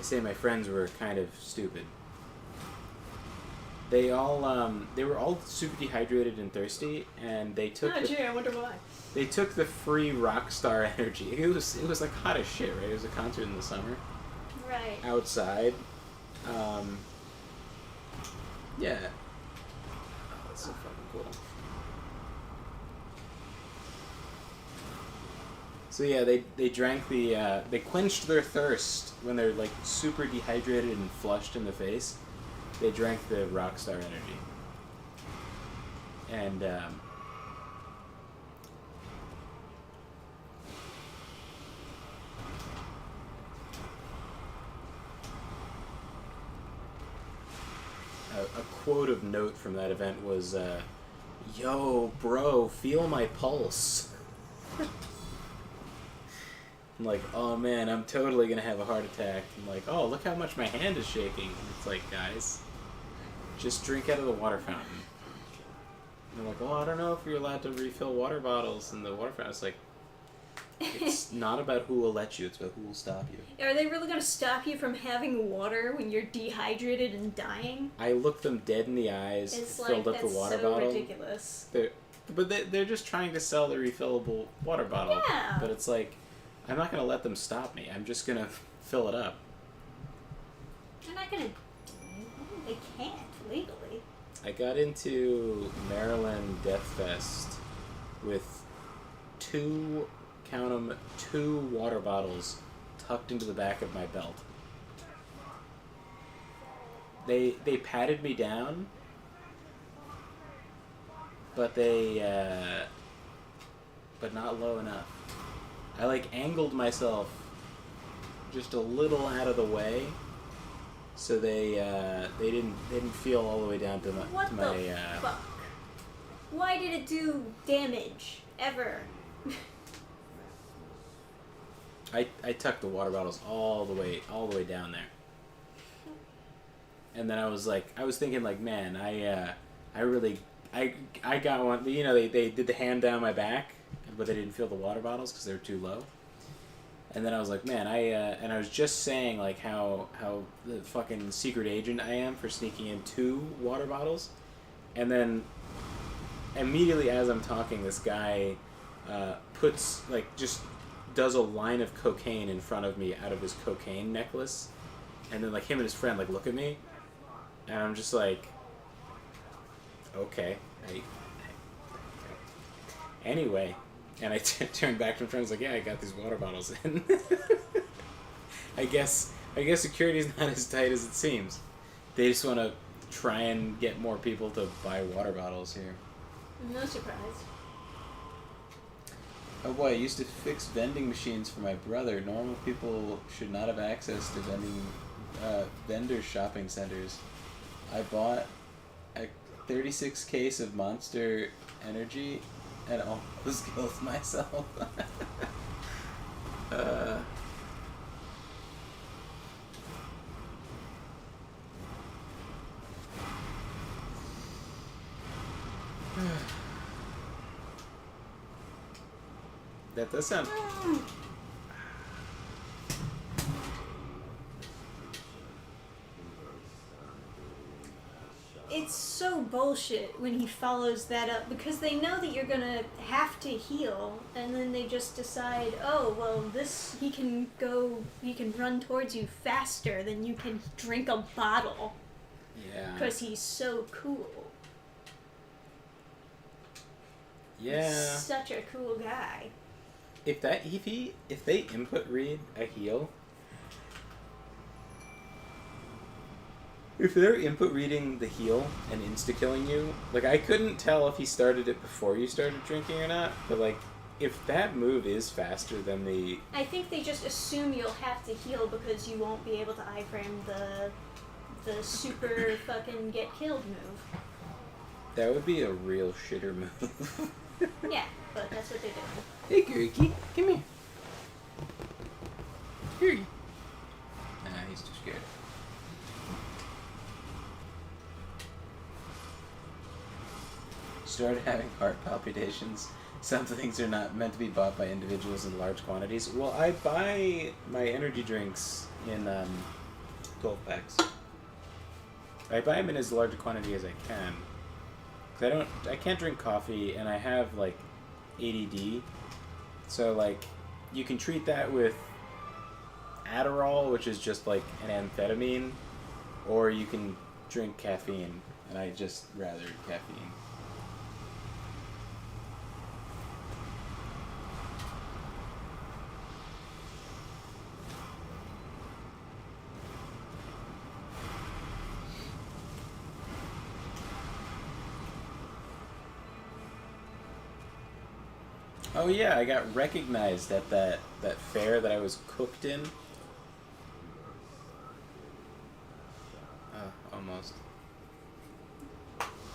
say my friends were kind of stupid. They were all super dehydrated and thirsty, and they took. Oh, gee, I wonder why. They took the free Rockstar energy. It was like hot as shit, right? It was a concert in the summer. Right. outside. Yeah. Oh, that's so fucking cool. So yeah, they drank they quenched their thirst when they're like super dehydrated and flushed in the face. They drank the Rockstar Energy. And a quote of note from that event was, "Yo, bro, feel my pulse." I'm like, oh man, I'm totally gonna have a heart attack. I'm like, oh, look how much my hand is shaking. And it's like, guys, just drink out of the water fountain. And they're like, oh, I don't know if you're allowed to refill water bottles in the water fountain. It's like, it's not about who will let you, it's about who will stop you. Are they really going to stop you from having water when you're dehydrated and dying? I looked them dead in the eyes, It's filled like, up the that's water so bottle. ridiculous. They're just trying to sell the refillable water bottle. Yeah. But it's like, I'm not going to let them stop me. I'm just going to fill it up. They're not going to... They can't, legally. I got into Maryland Death Fest with two water bottles tucked into the back of my belt. They patted me down, but but not low enough. I like angled myself just a little out of the way, so they didn't feel all the way down to my What the fuck? Why did it do damage ever? I tucked the water bottles all the way down there. And then I was thinking like, man, I got one. You know, they did the hand down my back, but they didn't fill the water bottles because they were too low. And then I was like, man, and I was just saying like how the fucking secret agent I am for sneaking in 2 water bottles, and then immediately as I'm talking, this guy puts just does a line of cocaine in front of me out of his cocaine necklace, and then like him and his friend like look at me, and I'm just like, okay, anyway. And I turned back to my friends like, yeah, I got these water bottles in. I guess security's not as tight as it seems. They just want to try and get more people to buy water bottles here. No surprise. Oh boy, I used to fix vending machines for my brother. Normal people should not have access to vendor shopping centers. I bought a 36 case of Monster Energy and almost killed myself. That does sound... It's so bullshit when he follows that up, because they know that you're gonna have to heal, and then they just decide, oh, well, he can run towards you faster than you can drink a bottle. Yeah. Because he's so cool. Yeah. He's such a cool guy. If they input read a heal, if they're input reading the heal and insta-killing you, like, I couldn't tell if he started it before you started drinking or not, but, like, if that move is faster than the... I think they just assume you'll have to heal because you won't be able to iframe the super fucking get killed move. That would be a real shitter move. Yeah, but that's what they do. Hey, Gurky, come here. Here. Nah, he's too scared. Started having heart palpitations. Some things are not meant to be bought by individuals in large quantities. Well, I buy my energy drinks in 12 packs. I buy them in as large a quantity as I can. 'Cause I can't drink coffee, and I have, like, ADD. So, like, you can treat that with Adderall, which is just like an amphetamine, or you can drink caffeine, and I just rather caffeine. Oh yeah, I got recognized at that fair that I was cooked in. Almost.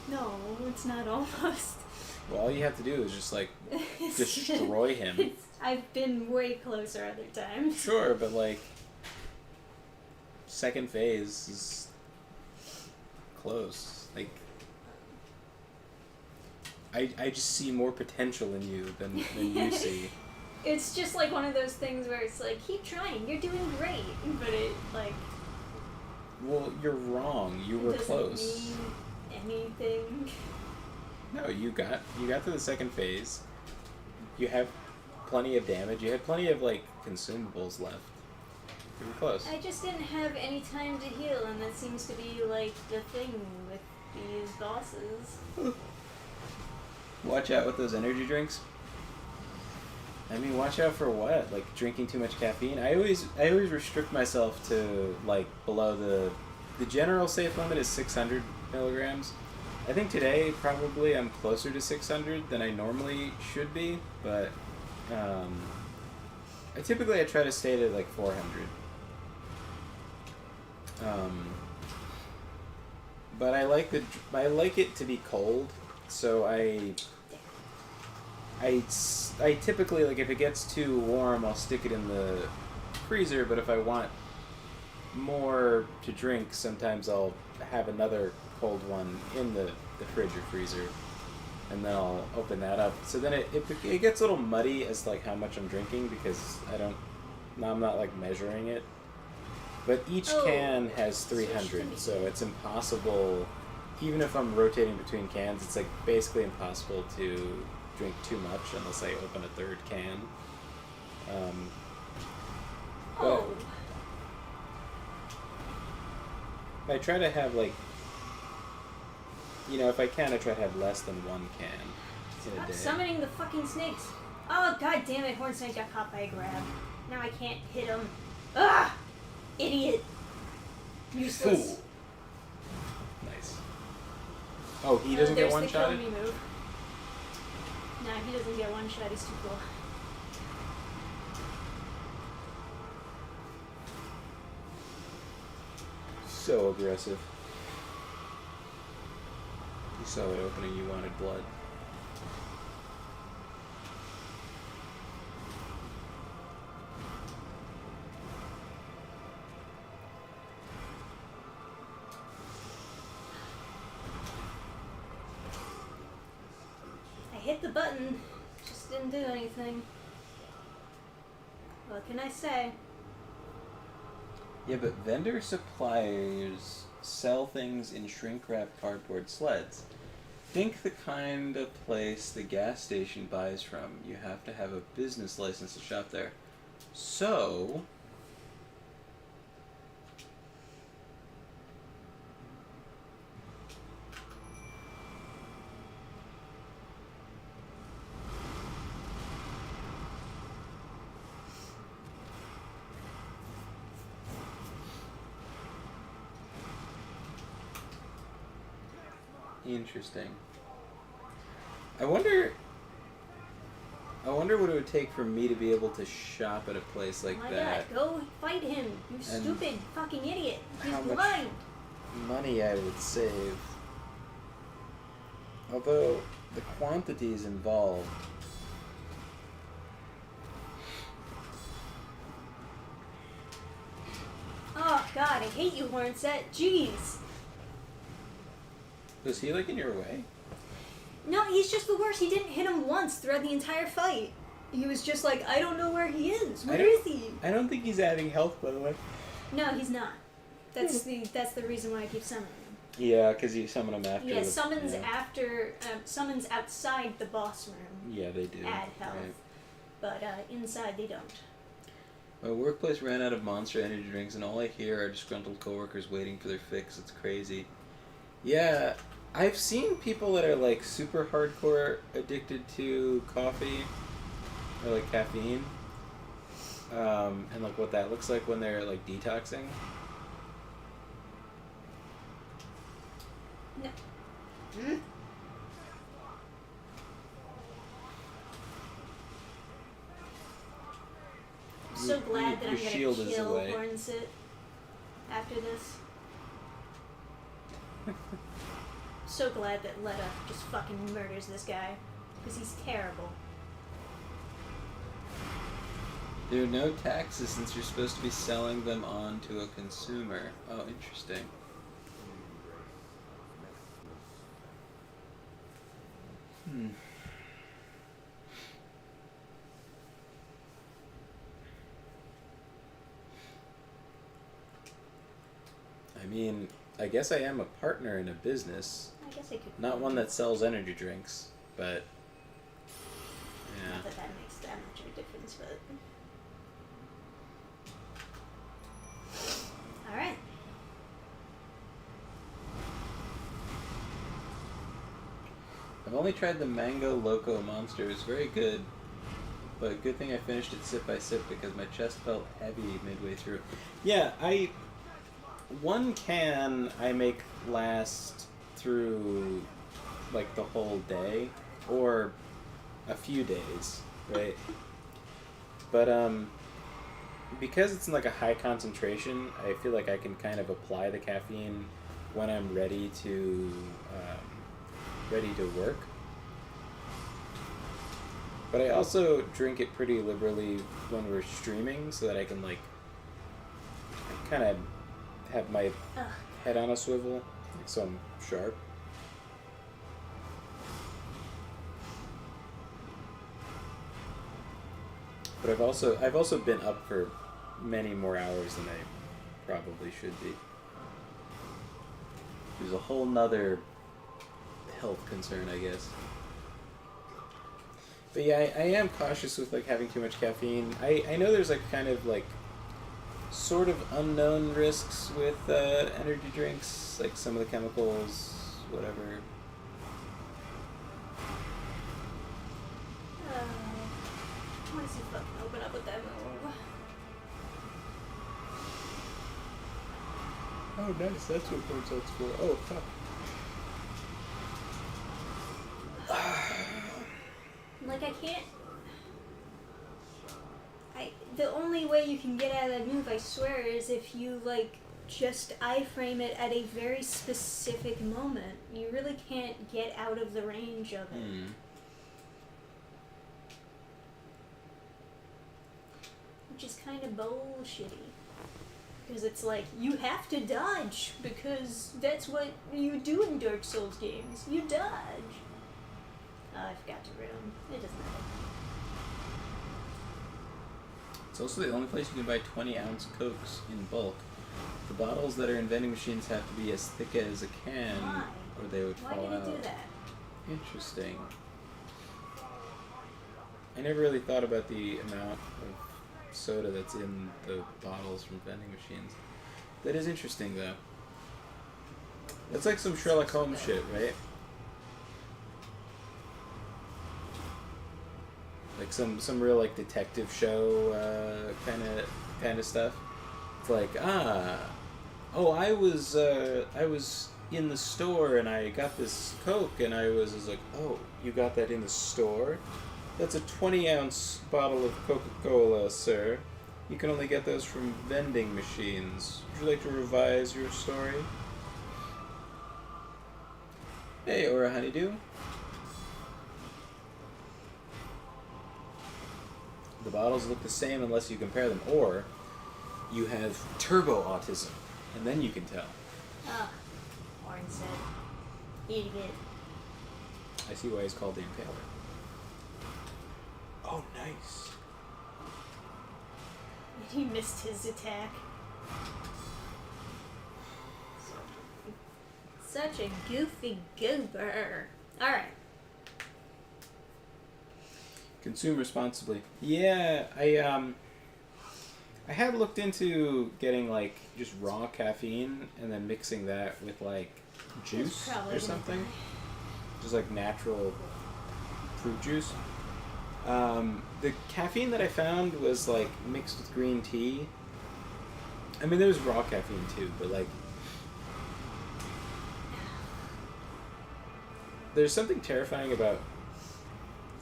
No, it's not almost. Well, all you have to do is just like destroy him. I've been way closer other times. Sure, but like second phase is close. Like I just see more potential in you than you see. It's just like one of those things where it's like, keep trying, you're doing great, but it like. Well, you're wrong. You were close. Mean anything. No, you got to the second phase. You have plenty of damage. You had plenty of like consumables left. You were close. I just didn't have any time to heal, and that seems to be like the thing with these bosses. Watch out with those energy drinks. I mean, watch out for what? Like drinking too much caffeine. I always restrict myself to like below the general safe limit is 600 milligrams. I think today probably I'm closer to 600 than I normally should be, but I typically try to stay to like 400. But I like it to be cold, so I typically, like, if it gets too warm, I'll stick it in the freezer, but if I want more to drink, sometimes I'll have another cold one in the fridge or freezer, and then I'll open that up. So then it gets a little muddy as to, like, how much I'm drinking, because I'm not, like, measuring it. But each can has 300, so it's impossible, even if I'm rotating between cans, it's, like, basically impossible to drink too much unless I open a third can. I try to have, like, if I can, I try to have less than one can in a day. Stop summoning the fucking snakes. Oh, god damn it, Horn Snake got caught by a grab. Now I can't hit him. Ah! Idiot. Useless. Fool. Nice. Oh, he doesn't get one-shotted? There's the kill me move. Nah, he doesn't get one shot, he's too cool. So aggressive. You saw it opening, you wanted blood. Hit the button, just didn't do anything. What can I say? Yeah, but vendor suppliers sell things in shrink-wrapped cardboard sleds. Think the kind of place the gas station buys from. You have to have a business license to shop there. So... Interesting. I wonder what it would take for me to be able to shop at a place like that. God, go fight him, you stupid fucking idiot. He's how blind. Much money I would save. Although the quantities involved. Oh god, I hate you, Hornset. Jeez. Was he like in your way? No, he's just the worst. He didn't hit him once throughout the entire fight. He was just like, I don't know where he is. Where is he? I don't think he's adding health, by the way. No, he's not. That's the reason why I keep summoning him. Yeah, because you summon him after. Yeah, summons after summons outside the boss room. Yeah, they do. Add health, right. but inside they don't. My workplace ran out of Monster energy drinks, and all I hear are disgruntled coworkers waiting for their fix. It's crazy. Yeah, I've seen people that are like super hardcore addicted to coffee or like caffeine, and like what that looks like when they're like detoxing. No. Mm. I'm so glad that I'm gonna shield is kill away. Hornsit after this. So glad that Letta just fucking murders this guy. Because he's terrible. There are no taxes since you're supposed to be selling them on to a consumer. Oh, interesting. I mean, I guess I am a partner in a business. I guess I could. Not one that sells energy drinks, but yeah. Not that that makes that much of a difference, but. Alright. I've only tried the Mango Loco Monster. It was very good, but good thing I finished it sip by sip because my chest felt heavy midway through. Yeah, one can I make last through like the whole day or a few days, right? But because it's in like a high concentration, I feel like I can kind of apply the caffeine when I'm ready to work. But I also drink it pretty liberally when we're streaming so that I can like kind of have my head on a swivel, like, so I'm sharp. But I've also been up for many more hours than I probably should be. There's a whole nother health concern, I guess. But yeah, I am cautious with like having too much caffeine. I know there's like kind of like sort of unknown risks with energy drinks, like some of the chemicals, whatever. I want to see fucking open up with that move. Oh, nice. That's what points out's for. Oh, fuck. Like, I can't... The only way you can get out of that move, I swear, is if you, like, just iframe it at a very specific moment. You really can't get out of the range of it. Which is kind of bullshitty. Because it's like, you have to dodge, because that's what you do in Dark Souls games. You dodge. Oh, I forgot to room. It doesn't matter. It's also the only place you can buy 20-ounce Cokes in bulk. The bottles that are in vending machines have to be as thick as a can, Why? or they would Why fall did out. it do that? Interesting. I never really thought about the amount of soda that's in the bottles from vending machines. That is interesting, though. That's like some Sherlock Holmes shit, right? Like some real like detective show kind of stuff. It's like I was in the store and I got this Coke and I was like, oh, you got that in the store? That's a 20-ounce bottle of Coca-Cola, sir. You can only get those from vending machines. Would you like to revise your story? Hey, or a honeydew. The bottles look the same unless you compare them, or you have turbo autism, and then you can tell. Oh, Warren said. Eating it. I see why he's called the Impaler. Oh, nice. He missed his attack. Such a goofy goober. Alright. Consume responsibly. Yeah, I have looked into getting like just raw caffeine and then mixing that with like juice or something, just like natural fruit juice. The caffeine that I found was like mixed with green tea. I mean, there's raw caffeine too, but like there's something terrifying about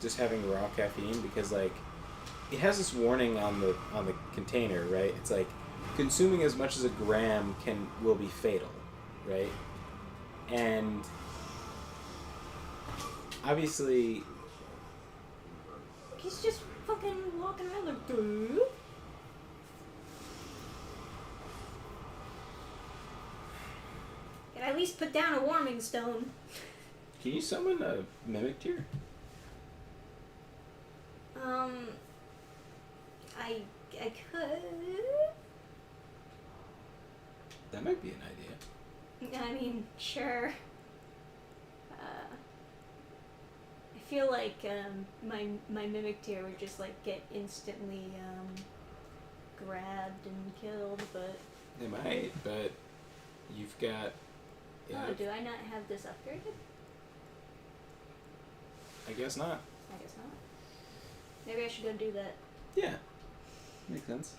just having raw caffeine because like it has this warning on the container, right? It's like consuming as much as a gram will be fatal, right? And obviously he's just fucking walking around like, dude. Can I at least put down a warming stone? Can you summon a mimic tier? I could. That might be an idea. I mean, sure. I feel like my mimic tier would just like get instantly grabbed and killed, but. They might, but you've got. Yeah. Oh, do I not have this upgraded? I guess not. I guess not. Maybe I should go do that. Yeah. Makes sense.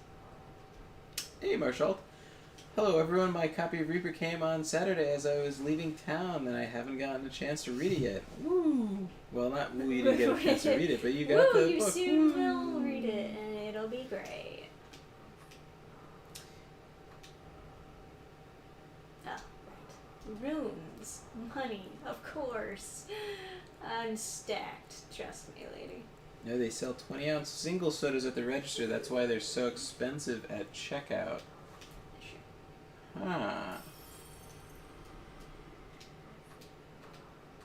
Hey, Marshall. Hello, everyone. My copy of Reaper came on Saturday as I was leaving town, and I haven't gotten a chance to read it yet. Woo! Well, not woo, you didn't get a chance to read it, but you got the book. You soon will read it, and it'll be great. Oh, right. Runes. Money. Of course. I'm stacked. Trust me, lady. No, they sell 20-ounce single sodas at the register. That's why they're so expensive at checkout. Huh.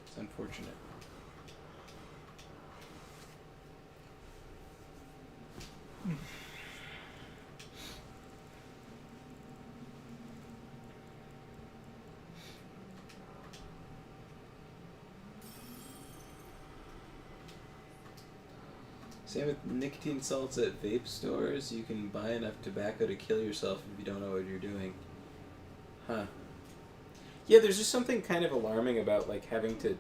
It's unfortunate. Same with nicotine salts at vape stores. You can buy enough tobacco to kill yourself if you don't know what you're doing. Huh. Yeah, there's just something kind of alarming about like having to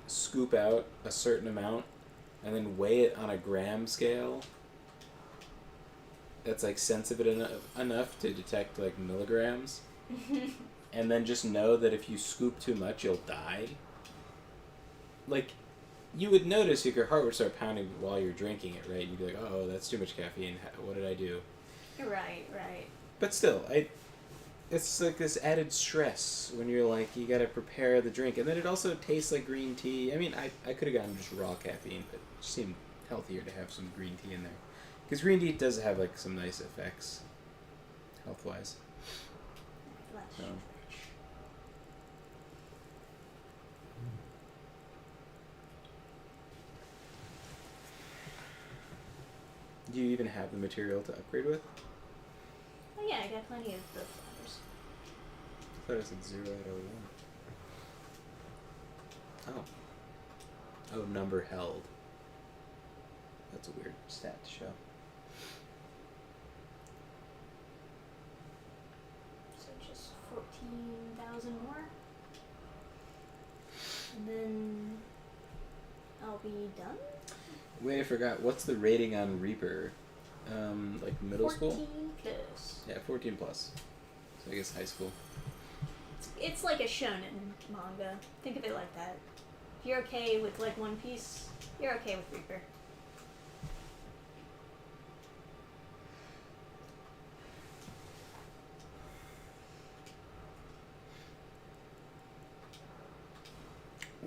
scoop out a certain amount and then weigh it on a gram scale that's like sensitive enough to detect like milligrams. And then just know that if you scoop too much, you'll die. Like, you would notice if your heart would start pounding while you're drinking it, right? You'd be like, oh, that's too much caffeine. What did I do? Right, right. But still, it's like this added stress when you're like, you gotta prepare the drink. And then it also tastes like green tea. I mean, I could have gotten just raw caffeine, but it seemed healthier to have some green tea in there. Because green tea does have like some nice effects, health-wise. So. Do you even have the material to upgrade with? Oh yeah, I got plenty of the flowers. I thought it said 0 out of 1. Oh. Oh, number held. That's a weird stat to show. So just 14,000 more. And then I'll be done. Wait, I forgot. What's the rating on Reaper? Like middle 14 school? plus. Yeah, 14 plus. So I guess high school. It's like a shonen manga. Think of it like that. If you're okay with like One Piece, you're okay with Reaper.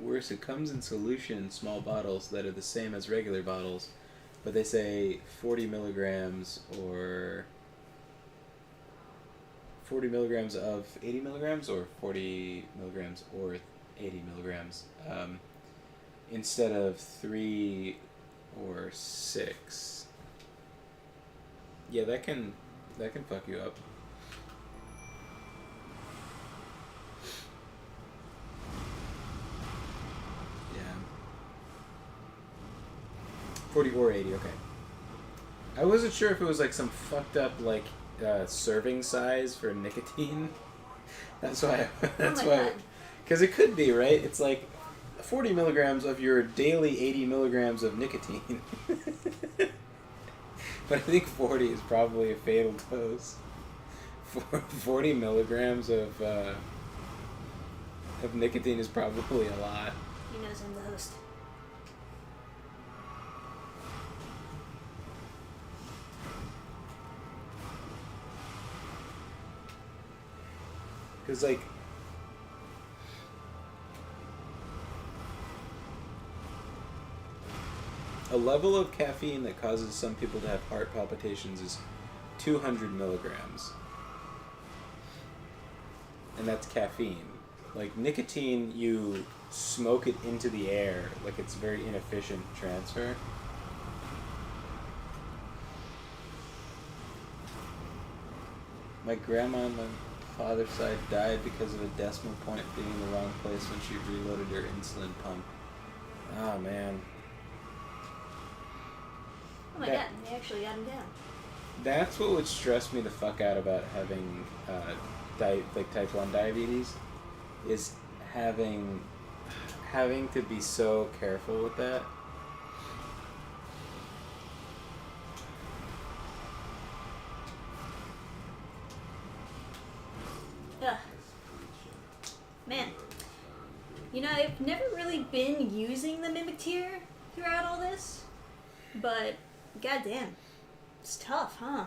Worse, it comes in solution in small bottles that are the same as regular bottles, but they say 40 milligrams or 40 milligrams of 80 milligrams or 40 milligrams or 80 milligrams instead of 3 or 6. Yeah, that can fuck you up. Yeah. 40 or 80, okay. I wasn't sure if it was like some fucked up like serving size for nicotine. That's why. That's oh my why. God. Because it could be, right? It's like 40 milligrams of your daily 80 milligrams of nicotine. But I think 40 is probably a fatal dose. 40 milligrams of nicotine is probably a lot. He knows I'm the host. Because, like, a level of caffeine that causes some people to have heart palpitations is 200 milligrams. And that's caffeine. Like, nicotine, you smoke it into the air. Like, it's very inefficient transfer. My grandma on my father's side died because of a decimal point being in the wrong place when she reloaded her insulin pump. Oh, man. Oh my God, they actually got him down. That's what would stress me the fuck out about having type 1 diabetes, is having to be so careful with that. Ugh. Man, you know, I've never really been using the Mimicteer throughout all this, but goddamn, it's tough, huh?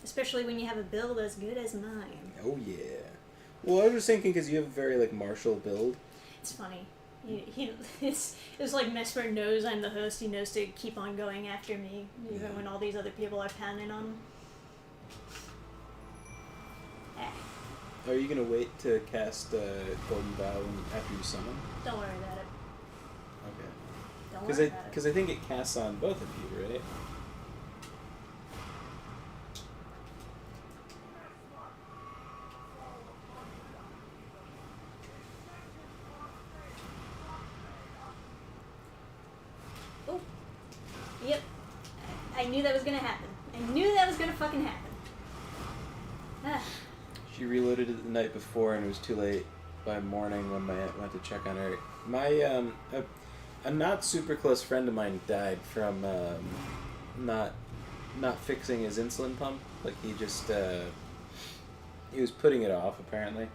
Especially when you have a build as good as mine. Oh yeah. Well, I was just thinking because you have a very like martial build. It's funny. It's like Mesmer knows I'm the host. He knows to keep on going after me, even when all these other people are pounding on him. Are you gonna wait to cast Golden Vow after you summon? Don't worry about it. Okay. Don't worry about it. Because I think it casts on both of you, right? Oh. Yep. I knew that was gonna happen. I knew that was gonna fucking happen. Ah. She reloaded it the night before, and it was too late by morning when my aunt went to check on her. My a not super close friend of mine died from not fixing his insulin pump. Like he just he was putting it off apparently.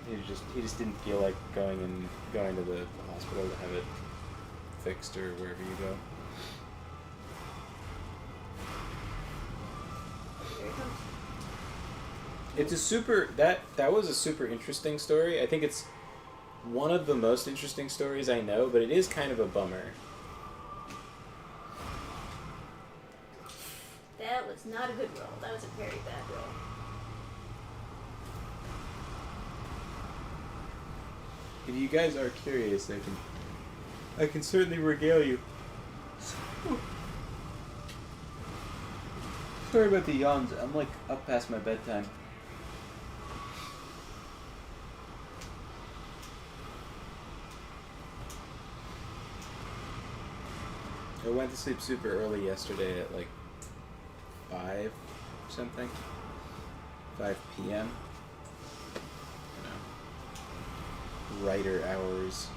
He just didn't feel like going to the hospital to have it fixed or wherever you go. Here it comes. It's a super that was a super interesting story. I think it's one of the most interesting stories I know, but it is kind of a bummer. That was not a good roll. That was a very bad roll. If you guys are curious, I can certainly regale you. Sorry about the yawns. I'm like up past my bedtime. I went to sleep super early yesterday at like 5 something. 5 p.m. You know, writer hours.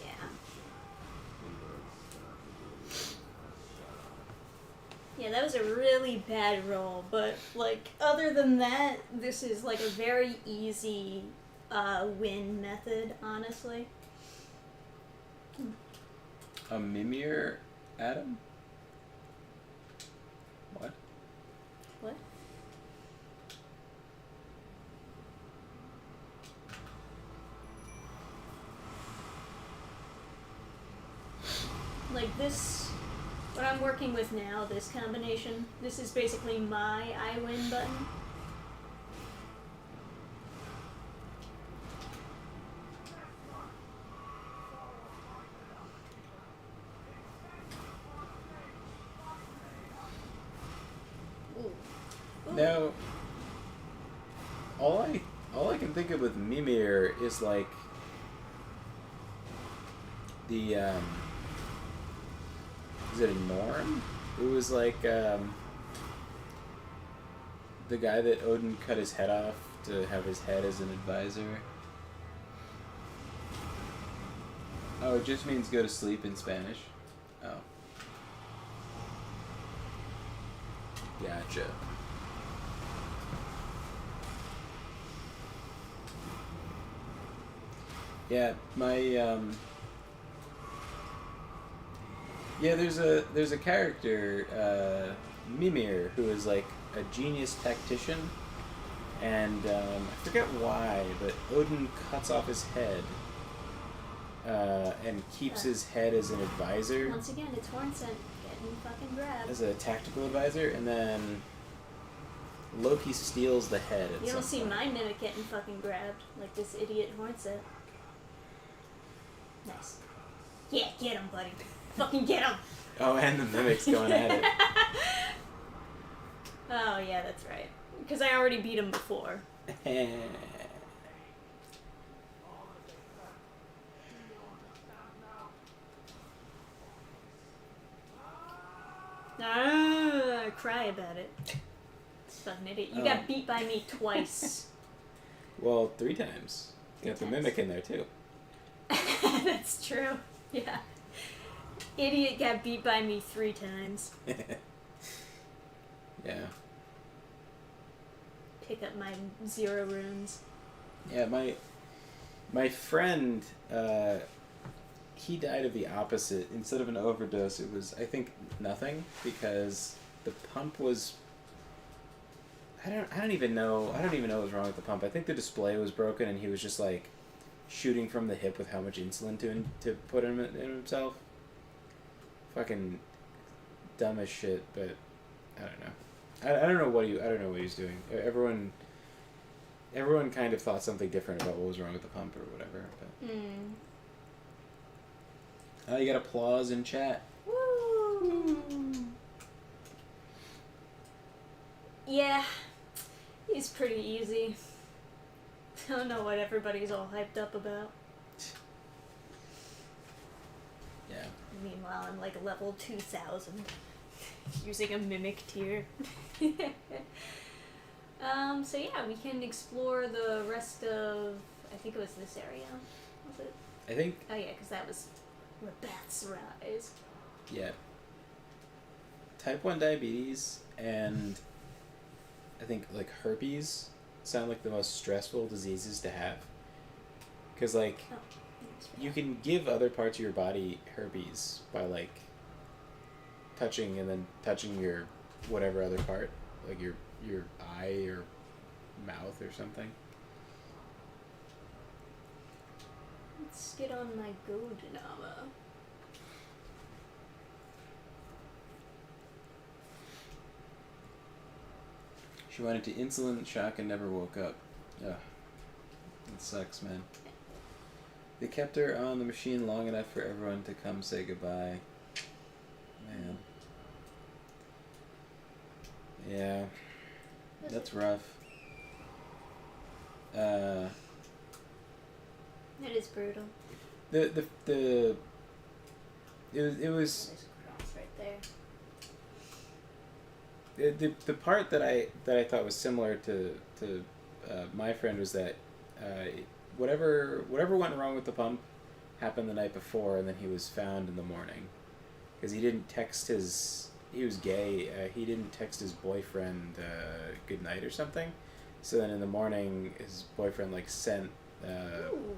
Yeah. Yeah, that was a really bad roll, but like other than that, this is like a very easy win method, honestly. A Mimir Adam? What? What? Like this, what I'm working with now, this combination, this is basically my I win button. Ooh. Now, all I can think of with Mimir is like is it a Norm? It was like the guy that Odin cut his head off to have his head as an advisor. Oh, it just means go to sleep in Spanish. Oh. Gotcha. Yeah, my yeah, there's a character, Mimir, who is like a genius tactician, and I forget why, but Odin cuts off his head and keeps his head as an advisor. Once again, it's Hornsent getting fucking grabbed. As a tactical advisor, and then Loki steals the head. You don't see my mimic getting fucking grabbed like this idiot Hornsent. Nice. Yeah, get him, buddy. Fucking get him. Oh, and the mimic's going at it. Oh, yeah, that's right. Because I already beat him before. Cry about it. Fucking idiot. You got beat by me twice. Well, 3 times. You got the mimic in there, too. That's true. Yeah. Idiot got beat by me 3 times. Yeah. Pick up my 0 runes. Yeah, my friend, he died of the opposite. Instead of an overdose, it was, I think, nothing, because the pump was... I don't even know what was wrong with the pump. I think the display was broken, and he was just, like, shooting from the hip with how much insulin to put in himself. Fucking dumb as shit, but I don't know. I don't know what he was doing. Everyone kind of thought something different about what was wrong with the pump or whatever. But. Oh, you got applause in chat. Woo! Yeah, he's pretty easy. I don't know what everybody's all hyped up about. Yeah. Meanwhile, I'm like level 2000, using a mimic tier. So yeah, we can explore the rest of, I think it was this area, was it? I think... Oh yeah, because that was where bats rise. Yeah. Type 1 diabetes and I think like herpes sound like the most stressful diseases to have. Because like, you can give other parts of your body herpes by like touching and then touching your whatever other part, like your eye or mouth or something. Let's get on my Godinama. She went into insulin shock and never woke up. Ugh. That sucks, man. They kept her on the machine long enough for everyone to come say goodbye. Man. Yeah. That's rough. It is brutal. It was There's a cross right there. the part that I thought was similar to my friend was that whatever went wrong with the pump happened the night before, and then he was found in the morning because he didn't text he was gay. He didn't text his boyfriend good night or something. So then in the morning, his boyfriend like sent. Ooh,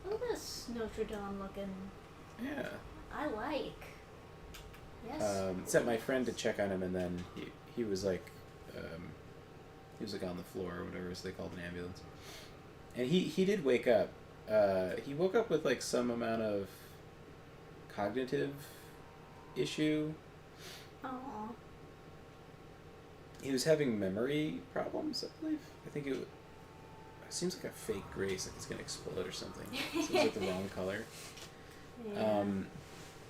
look at this Notre Dame looking. Yeah. I like. Yes. Sent my friend to check on him, and then he was like on the floor or whatever, so they called an ambulance. And he did wake up. He woke up with like some amount of cognitive issue. Aww. He was having memory problems, I believe. I think it seems like a fake grace, like it's gonna explode or something. Seems like the wrong color. Yeah.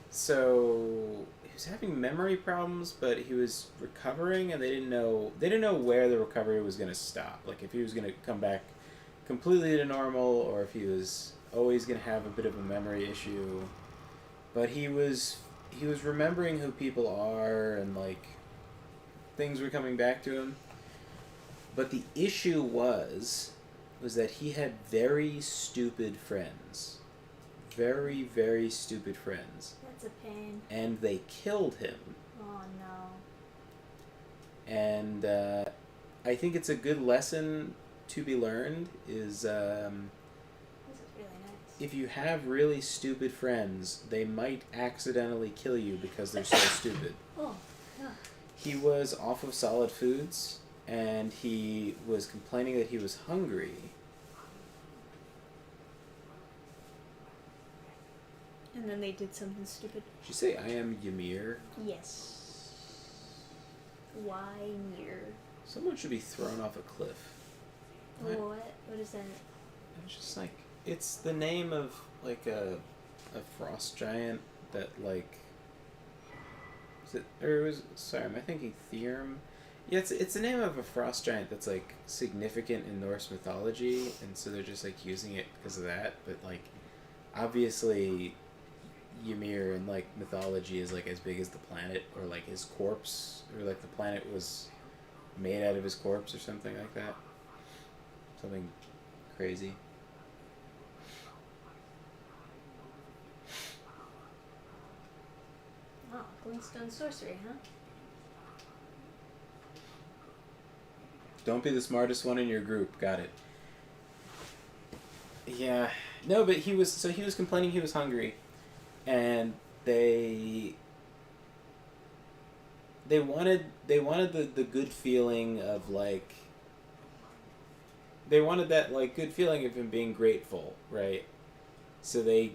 So he was having memory problems, but he was recovering, and they didn't know where the recovery was gonna stop. Like if he was gonna come back completely to normal, or if he was always gonna have a bit of a memory issue. But he was he was remembering who people are, and like things were coming back to him. But the issue was that he had very stupid friends. Very, very stupid friends. That's a pain. And they killed him. Oh no. And I think it's a good lesson to be learned is This is really nice. if you have really stupid friends, they might accidentally kill you because they're so stupid. Oh, yeah. He was off of solid foods, and he was complaining that he was hungry. And then they did something stupid. Did you say I am Ymir? Yes. Why near? Someone should be thrown off a cliff. What? What is that? It's just like, it's the name of like a frost giant that like, am I thinking Theorem? Yeah, it's the name of a frost giant that's like significant in Norse mythology, and so they're just like using it because of that. But like, obviously, Ymir in like mythology is like as big as the planet, or like his corpse, or like the planet was made out of his corpse or something like that. Something crazy. Oh, glintstone sorcery, huh? Don't be the smartest one in your group. Got it. Yeah. No, but he was complaining he was hungry, and they wanted the good feeling of like, they wanted that like good feeling of him being grateful, right? So they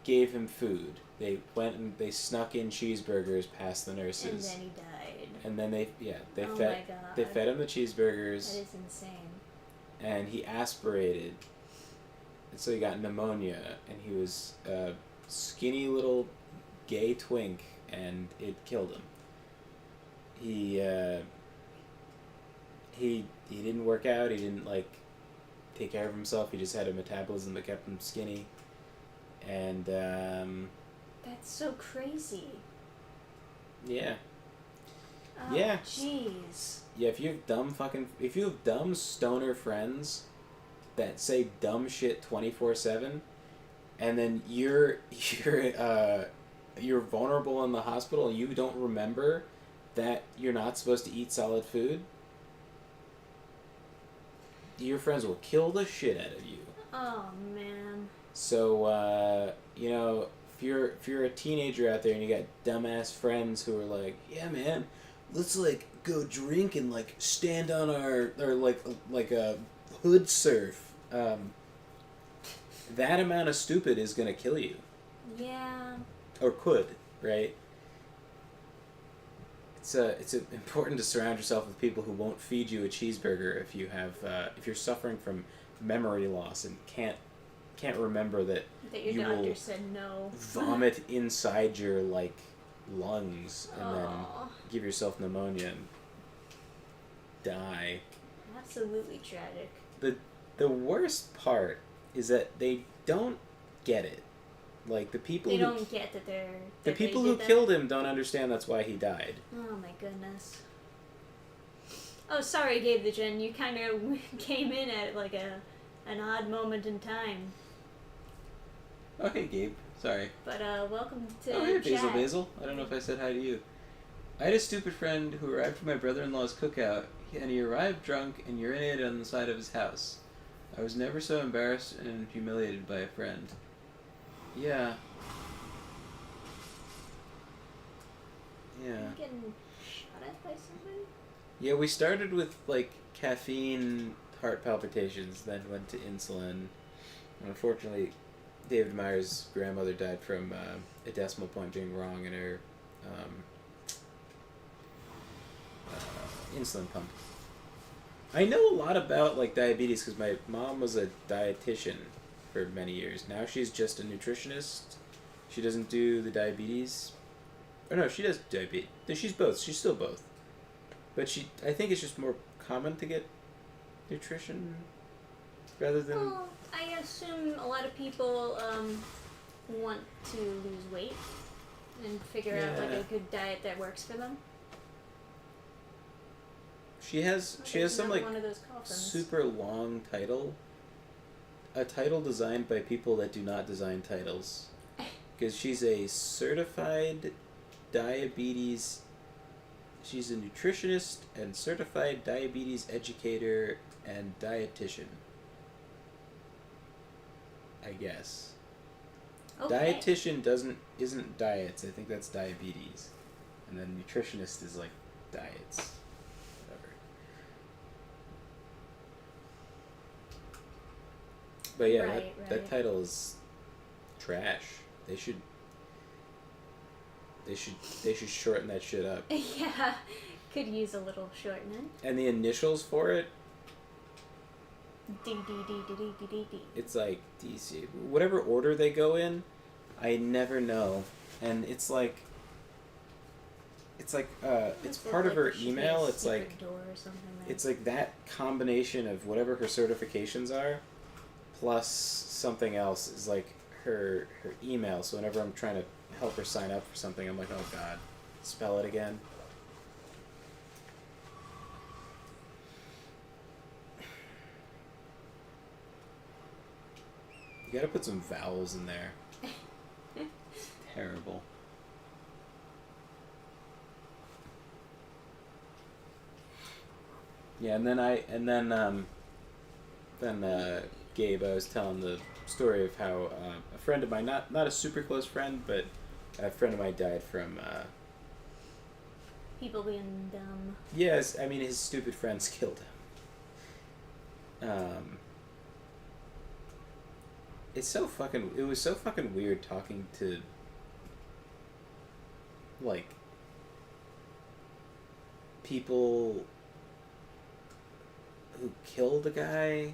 gave him food. They went and they snuck in cheeseburgers past the nurses. And then he died. And then they Oh fed my God. they fed him the cheeseburgers. That is insane. And he aspirated, and so he got pneumonia, and he was a skinny little gay twink, and it killed him. He didn't work out. He didn't like take care of himself. He just had a metabolism that kept him skinny, and That's so crazy. yeah. Oh, Yeah. jeez. Yeah, if you have dumb stoner friends that say dumb shit 24/7, and then you're vulnerable in the hospital and you don't remember that you're not supposed to eat solid food, your friends will kill the shit out of you. Oh man. So if you're a teenager out there and you got dumbass friends who are like, yeah man, let's like go drink and like stand on our or like a hood surf. That amount of stupid is gonna kill you. Yeah. Or could, right? It's important to surround yourself with people who won't feed you a cheeseburger if if you're suffering from memory loss and can't remember that Your you doctor will said no. vomit inside your like lungs and then Aw. give yourself pneumonia and die. Absolutely tragic. The worst part is that they don't get it. Like the people They who don't get that they're. the that people they who did that? killed him don't understand that's why he died. Oh my goodness. Oh, sorry, Gabe the Gen. You kind of came in at like an odd moment in time. Oh hey Gabe, sorry. But welcome to Oh hey chat. Basil. I don't know if I said hi to you. I had a stupid friend who arrived for my brother-in-law's cookout, and he arrived drunk and urinated on the side of his house. I was never so embarrassed and humiliated by a friend. Yeah. Yeah. Are you getting shot at by somebody? Yeah, we started with like caffeine heart palpitations, then went to insulin. Unfortunately, David Meyer's grandmother died from a decimal point being wrong in her insulin pump. I know a lot about like diabetes because my mom was a dietitian for many years. Now she's just a nutritionist. She doesn't do the diabetes. Or no, she does diabetes. No, she's both. She's still both. But I think it's just more common to get nutrition rather than... Well, I assume a lot of people want to lose weight. and figure out like Yeah. a good diet that works for them. She has There's some another like one of those coffins. super long title. A title designed by people that do not design titles. Because she's a certified diabetes. She's a nutritionist and certified diabetes educator and dietitian. I guess. Okay. Dietitian isn't diets. I think that's diabetes. And then nutritionist is like diets. Whatever. But yeah, Right. that title is trash. They should shorten that shit up. Yeah, could use a little shortening. And the initials for it, D D D D D D D D. it's like DC. Whatever order they go in, I never know. And it's like it's part of her email. It's like door or something like it's like that combination of whatever her certifications are, plus something else is like her email. So whenever I'm trying to help her sign up for something, I'm like, oh god, spell it again. You gotta put some vowels in there. It's terrible. Yeah, and then Gabe, I was telling the story of how a friend of mine, not a super close friend, but a friend of mine died from. people being dumb. Yes, I mean his stupid friends killed him. It was so fucking weird talking to like people who killed a guy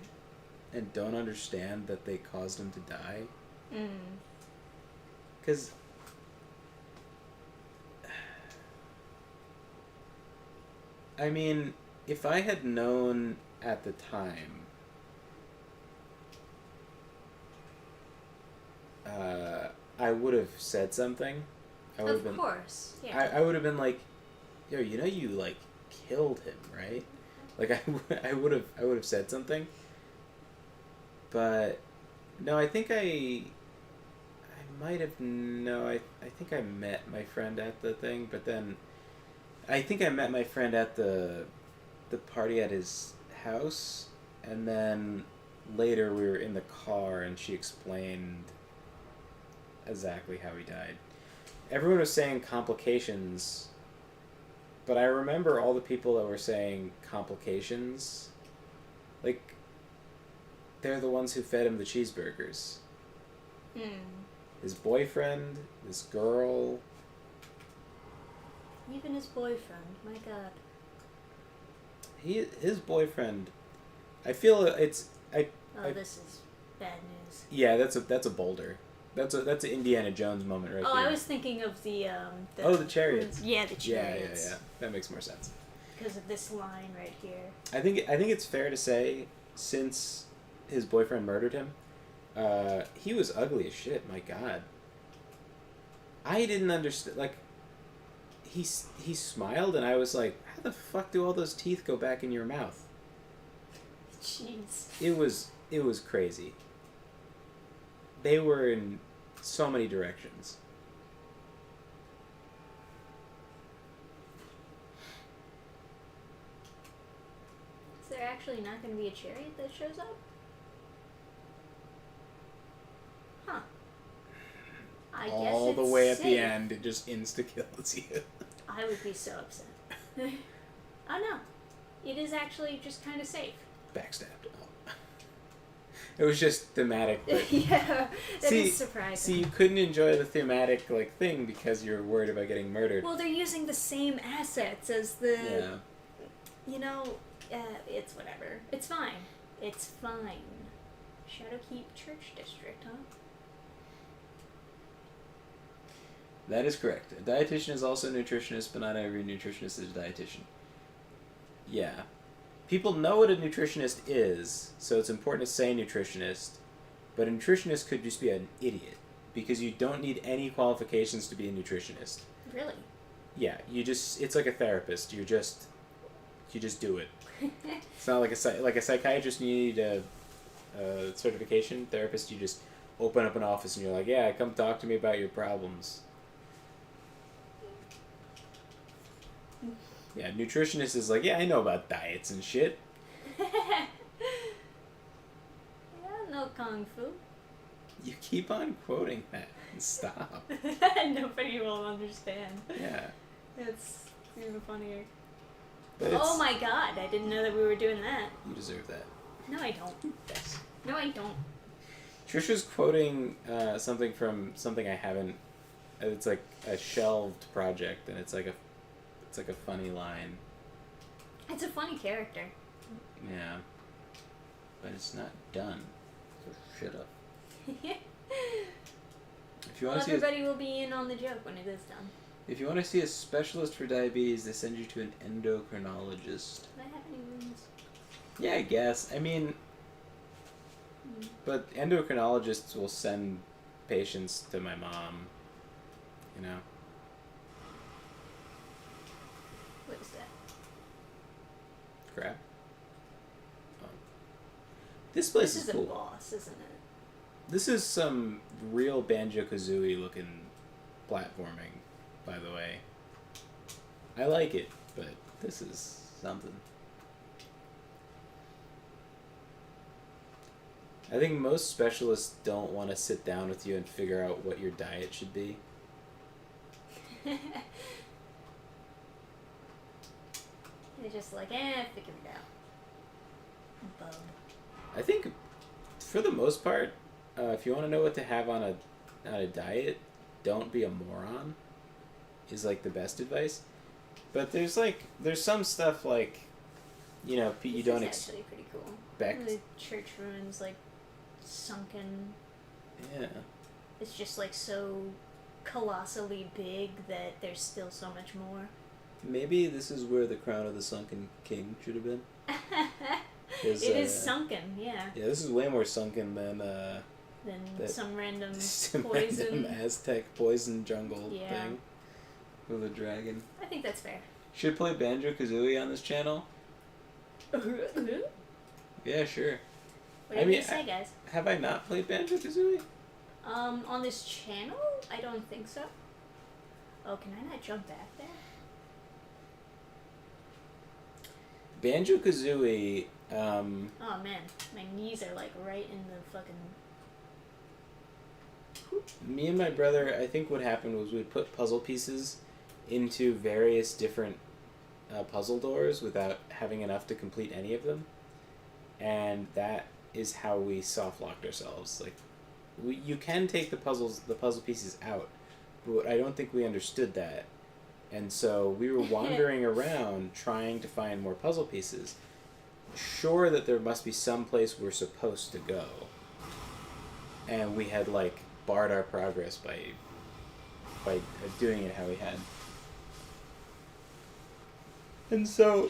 and don't understand that they caused him to die. Because I mean, if I had known at the time, I would have said something. Of course, yeah. I would have been like, yo, you like killed him, right? Like I would have said something. But no, I think I might have I think I met my friend at the thing, but then I think I met my friend at the party at his house, and then later we were in the car and she explained exactly how he died. Everyone was saying complications, but I remember all the people that were saying complications, like, they're the ones who fed him the cheeseburgers. His boyfriend, this girl. Even his boyfriend, my god. His boyfriend, I feel this is bad news. Yeah, that's a boulder. That's an Indiana Jones moment right there. I was thinking of the the chariots. Yeah, the chariots. Yeah. That makes more sense. Because of this line right here. I think it's fair to say, since his boyfriend murdered him, he was ugly as shit. My god. I didn't understand. Like, he smiled, and I was like, how the fuck do all those teeth go back in your mouth? Jeez. It was crazy. They were in so many directions. Is there actually not going to be a chariot that shows up? Huh. I guess All the it's way at the safe. end, it just insta-kills you. I would be so upset. Oh no. It is actually just kind of safe. Backstabbed. Oh. It was just thematic. But Yeah, that is surprising. See, you couldn't enjoy the thematic thing because you're worried about getting murdered. Well, they're using the same assets as the... Yeah. You know, it's whatever. It's fine. It's fine. Shadowkeep Church District, huh? That is correct. A dietitian is also a nutritionist, but not every nutritionist is a dietitian. Yeah. People know what a nutritionist is, so it's important to say nutritionist, but a nutritionist could just be an idiot. because you don't need any qualifications to be a nutritionist. Really? Yeah, it's like a therapist. You just do it. It's not like a psychiatrist. You need a certification. Therapist, you just open up an office and you're like, yeah, come talk to me about your problems. Yeah, nutritionist is like, yeah, I know about diets and shit. Yeah, no kung fu. You keep on quoting that. Stop. Nobody will understand. Yeah. It's even funnier. But Oh my god, I didn't know that we were doing that. You deserve that. No, I don't. Yes. No, I don't. Trisha's quoting something from something I haven't. It's like a shelved project, and it's like a funny line. It's a funny character. Yeah. But it's not done. So shut up. If you Well, want to everybody will be in on the joke when it is done. If you want to see a specialist for diabetes, they send you to an endocrinologist. Do I have any wounds? Yeah, I guess. I mean, but endocrinologists will send patients to my mom. You know. What is that? Crap. Oh. This place This is cool. a boss, isn't it? This is some real Banjo-Kazooie looking platforming, by the way. I like it, but this is something. I think most specialists don't want to sit down with you and figure out what your diet should be. They're just like, figure it out. Bub. I think, for the most part, if you want to know what to have on a diet, don't be a moron. Is like the best advice. But there's some stuff like, you know, you don't actually pretty cool. expect. The church ruins like sunken. Yeah. It's just like so colossally big that there's still so much more. Maybe this is where the crown of the sunken king should have been. It is sunken, yeah. Yeah, this is way more sunken than some random some poison. random Aztec poison jungle Yeah. thing with a dragon. I think that's fair. Should play Banjo-Kazooie on this channel? Yeah, sure. Whatever you say, guys. Have I not played Banjo-Kazooie? On this channel? I don't think so. Oh, can I not jump back there? Banjo-Kazooie, Oh man, my knees are like right in the fucking... me and my brother, I think what happened was we'd put puzzle pieces into various different puzzle doors without having enough to complete any of them. And that is how we soft-locked ourselves. Like, you can take the puzzle pieces out, but I don't think we understood that. And so we were wandering around trying to find more puzzle pieces, sure that there must be some place we're supposed to go. And we had, like, barred our progress by doing it how we had. And so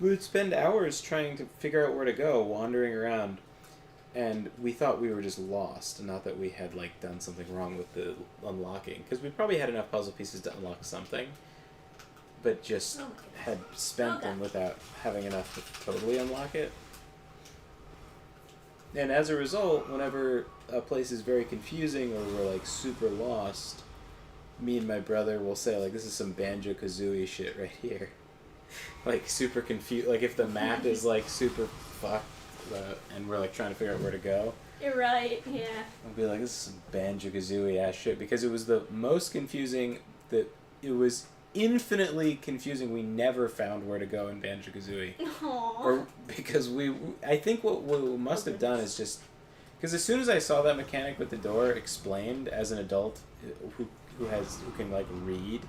we would spend hours trying to figure out where to go, wandering around, and we thought we were just lost, not that we had like done something wrong with the unlocking, because we probably had enough puzzle pieces to unlock something, but just had spent them without having enough to totally unlock it. And as a result, whenever a place is very confusing or we're like super lost, me and my brother will say like, this is some Banjo-Kazooie shit right here. Like super confused, like if the map is like super fucked and we're like trying to figure out where to go. You're right, yeah. I'll be like, this is some Banjo-Kazooie ass shit, because it was the most confusing, that it was infinitely confusing. We never found where to go in Banjo-Kazooie. Aww. Or because I think what we must have done is just, because as soon as I saw that mechanic with the door explained as an adult who can like read,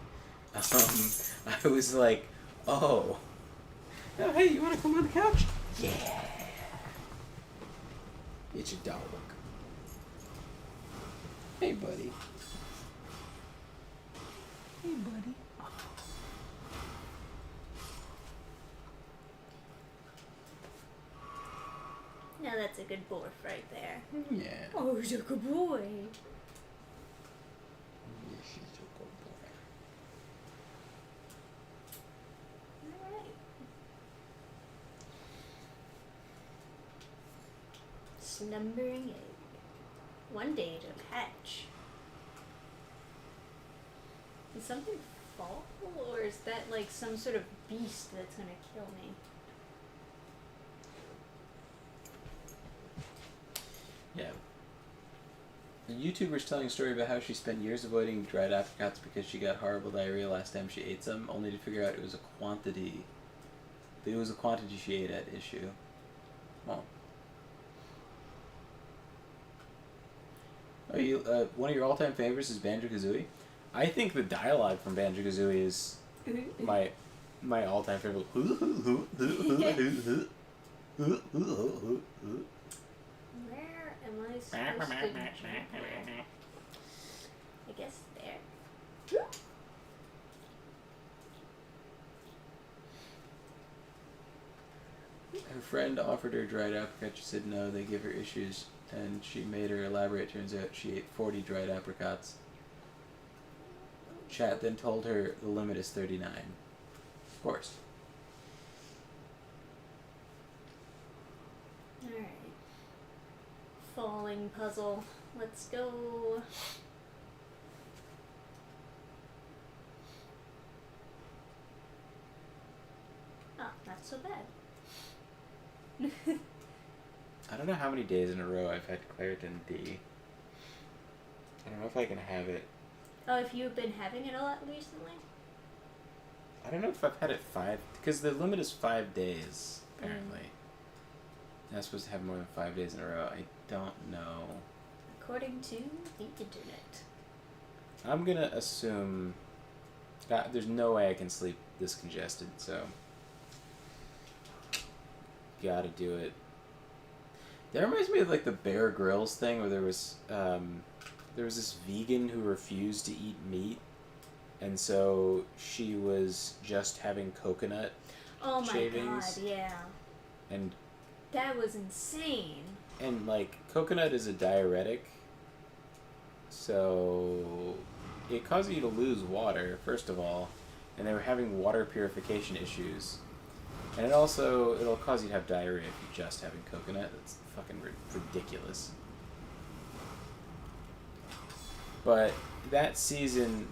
I was like, oh, hey, you want to come on the couch? Yeah. It's your dog. Hey, buddy. Hey, buddy. Now that that's a good morph right there. Yeah. Oh, he's a good boy. Yes, he's a good boy. Alright. Slumbering egg. One day to hatch. Did something fall? Or is that like some sort of beast that's gonna kill me? Yeah. The YouTuber's telling a story about how she spent years avoiding dried apricots because she got horrible diarrhea last time she ate some, only to figure out it was a quantity. It was a quantity she ate at issue. Well. Are you, one of your all-time favorites is Banjo-Kazooie? I think the dialogue from Banjo-Kazooie is my all-time favorite. Where am I supposed to jump at? I guess there. Her friend offered her dried apricot. She said no, they give her issues. And she made her elaborate. Turns out she ate 40 dried apricots. Chat then told her the limit is 39. Of course. Alright. Falling puzzle. Let's go. Oh, not so bad. I don't know how many days in a row I've had Claritin D. I don't know if I can have it. Oh, if you've been having it a lot recently? I don't know if I've had it 5... Because the limit is 5 days, apparently. I'm not supposed to have more than 5 days in a row. I don't know. According to the internet. I'm gonna assume... there's no way I can sleep this congested, so... Gotta do it. That reminds me of like the Bear Grylls thing where there was this vegan who refused to eat meat, and so she was just having coconut shavings. God, yeah. And that was insane. And like coconut is a diuretic, so it causes you to lose water, first of all, and they were having water purification issues. And it'll cause you to have diarrhea if you're just having coconut. That's fucking ridiculous. But that season,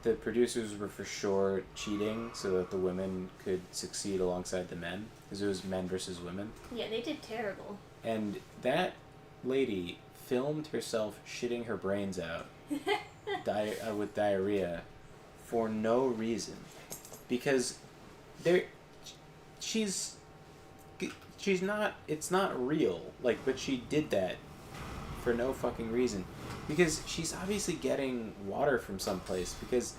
the producers were for sure cheating so that the women could succeed alongside the men. Because it was men versus women. Yeah, they did terrible. And that lady filmed herself shitting her brains out with diarrhea for no reason. Because she's not, it's not real, like, but she did that for no fucking reason, because she's obviously getting water from someplace, because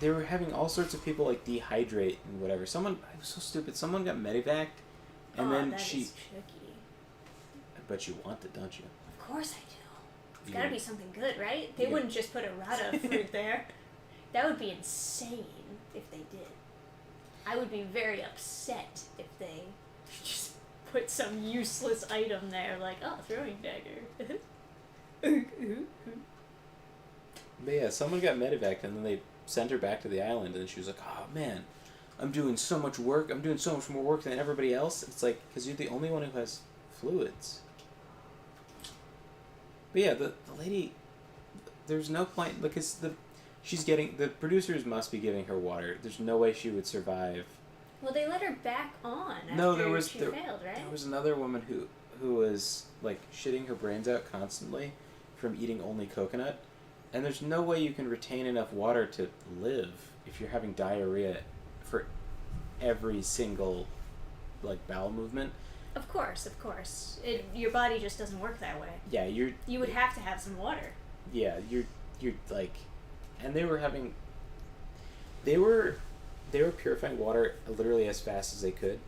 they were having all sorts of people like dehydrate and whatever. It was so stupid, someone got medevaced, and then that she is tricky. but you want it, don't you? Of course I do. It's gotta be something good, right? They wouldn't just put a rata fruit there. That would be insane if they did. I would be very upset if they just put some useless item there, like, oh, throwing dagger. But yeah, someone got medevaced, and then they sent her back to the island, and she was like, oh man, I'm doing so much work, I'm doing so much more work than everybody else. It's like, because you're the only one who has fluids. But yeah, the lady, there's no point, because the producers must be giving her water. There's no way she would survive. Well, they let her back on after she failed, right? There was another woman who was, like, shitting her brains out constantly from eating only coconut. And there's no way you can retain enough water to live if you're having diarrhea for every single, like, bowel movement. Of course. Your body just doesn't work that way. Yeah, you would have to have some water. Yeah, you're like, and they were purifying water literally as fast as they could.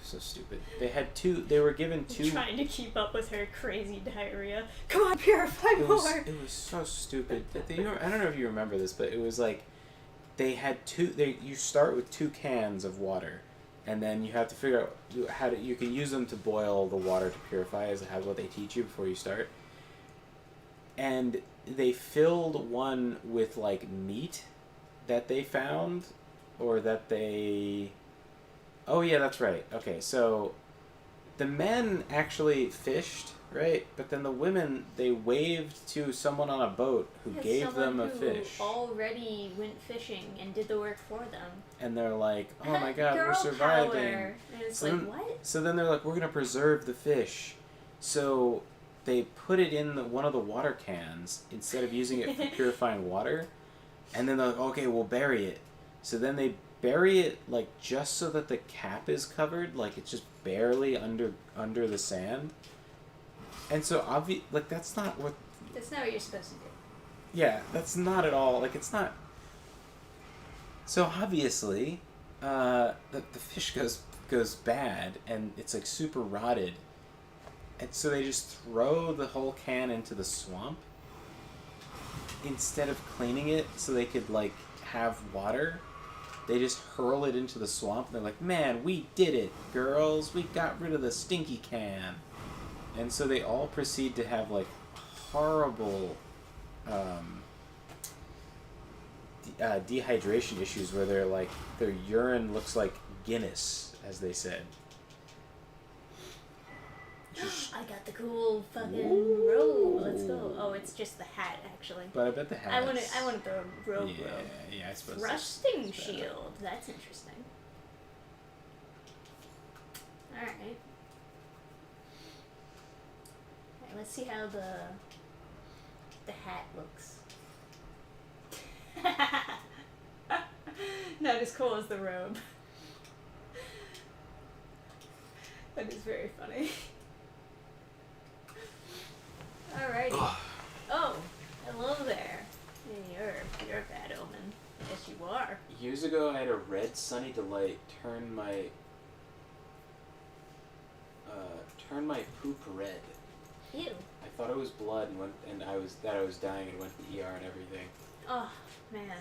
So stupid. They were given two. Trying to keep up with her crazy diarrhea. Come on, purify more. It was so stupid. I don't know if you remember this, but it was like, they had you start with 2 cans of water, and then you have to figure out how to. You can use them to boil the water to purify, as what they teach you before you start. And they filled one with like meat that they found, or that they. Oh yeah, that's right. Okay, so the men actually fished, right? But then the women, they waved to someone on a boat who gave them a fish. Already went fishing and did the work for them. And they're like, "Oh my God, Girl we're surviving!" Power. And it's like, what? So then they're like, "We're gonna preserve the fish." So they put it in one of the water cans instead of using it for purifying water. And then they're like, "Okay, we'll bury it." So then they bury it like just so that the cap is covered, like it's just barely under the sand. And so like that's not what you're supposed to do. Yeah, that's not at all, like it's not. So obviously the fish goes bad, and it's like super rotted, and so they just throw the whole can into the swamp instead of cleaning it so they could like have water. They just hurl it into the swamp, and they're like, "Man, we did it, girls! We got rid of the stinky can." And so they all proceed to have like horrible dehydration issues, where they're like, their urine looks like Guinness, as they said. I got the cool fucking robe. Let's go. Oh, it's just the hat, actually. But I bet the hat. I wanted the robe. Yeah, I suppose. Thrusting shield. That's interesting. All right. Let's see how the hat looks. Not as cool as the robe. That is very funny. Alrighty. Oh, hello there. You're a bad omen. Yes, you are. Years ago, I had a red Sunny Delight turn my poop red. Ew. I thought it was blood and I was dying and went to the ER and everything. Oh man.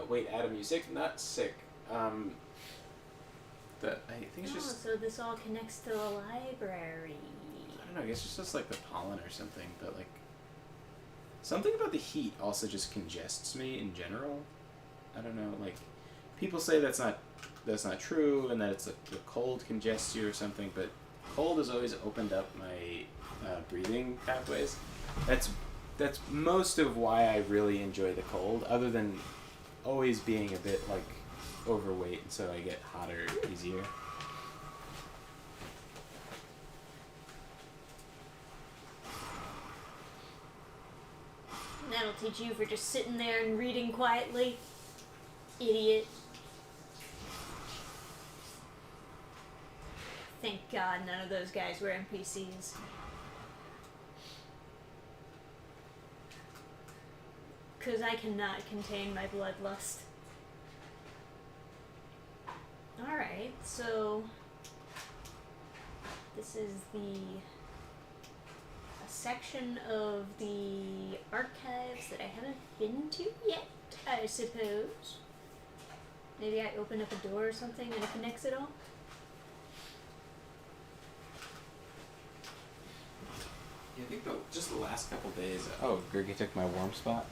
Wait, Adam, you sick? Not sick. I think it's just. So this all connects to the library. I don't know. I guess it's just like the pollen or something, but like something about the heat also just congests me in general. I don't know. Like people say that's not true, and that it's like the cold congests you or something. But cold has always opened up my breathing pathways. That's most of why I really enjoy the cold, other than always being a bit like overweight, and so I get hotter easier. And that'll teach you for just sitting there and reading quietly. Idiot. Thank God none of those guys were NPCs. Because I cannot contain my bloodlust. Alright, so this is a section of the archives that I haven't been to yet, I suppose. Maybe I open up a door or something and it connects it all? Yeah, I think just the last couple days. Oh, Gurgi took my warm spot.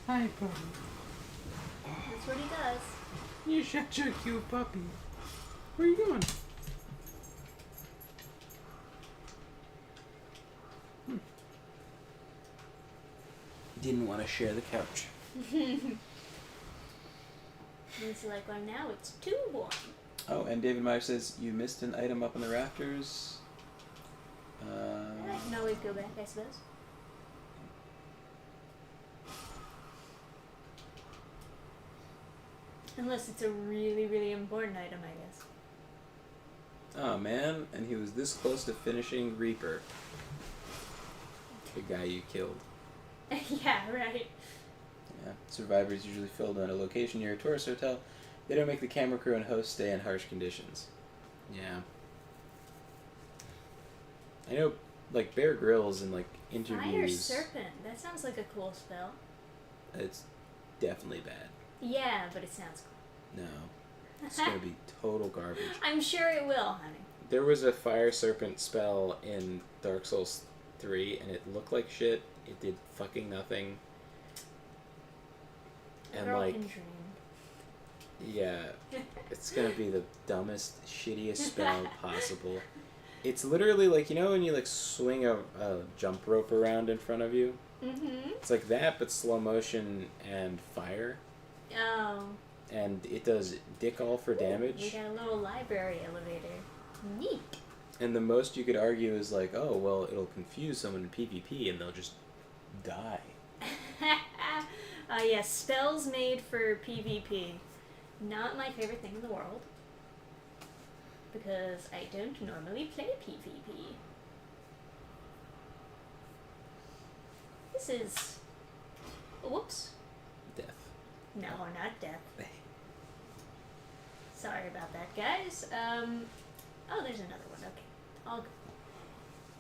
Hi, puppy. That's what he does. You're such a cute puppy. Where are you going? Didn't want to share the couch. And it's like, well, now it's too warm. Oh, and David Meyer says, you missed an item up in the rafters. I can always go back, I suppose. Unless it's a really, really important item, I guess. Oh, man. And he was this close to finishing Reaper. The guy you killed. Yeah, right. Yeah. Survivors usually filled on a location near a tourist hotel. They don't make the camera crew and host stay in harsh conditions. Yeah. I know, like, Bear Grylls and, like, interviews... Fire Serpent. That sounds like a cool spell. It's definitely bad. Yeah, but it sounds cool. No. It's gonna be total garbage. I'm sure it will, honey. There was a fire serpent spell in Dark Souls 3, and it looked like shit. It did fucking nothing. And Girl like, can dream. yeah, it's gonna be the dumbest, shittiest spell possible. It's literally like, you know when you like swing a jump rope around in front of you? Mm-hmm. It's like that, but slow motion and fire. Oh. And it does dick all for We damage. got a little library elevator. Neat. And the most you could argue is like, oh, well, it'll confuse someone in PvP and they'll just die. Yes, spells made for PvP. Not my favorite thing in the world. Because I don't normally play PvP. This is... Whoops. Death. No, not death. Sorry about that, guys. Oh, there's another one. Okay. I'll go.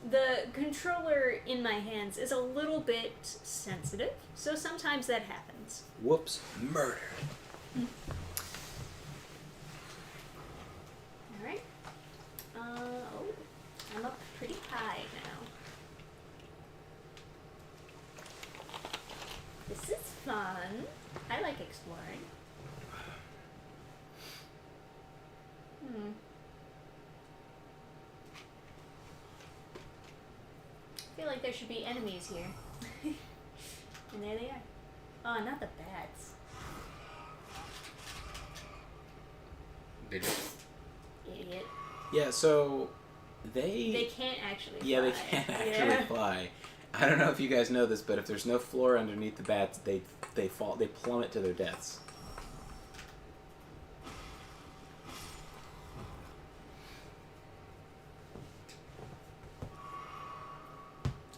The controller in my hands is a little bit sensitive, so sometimes that happens. Whoops. Murder. Alright. Oh, I'm up pretty high now. This is fun. I like exploring. I feel like there should be enemies here. And there they are. Oh, not the bats. They just... Idiot. Yeah, so they... They can't actually fly. Yeah, they can't actually fly. I don't know if you guys know this, but if there's no floor underneath the bats, they fall, they plummet to their deaths.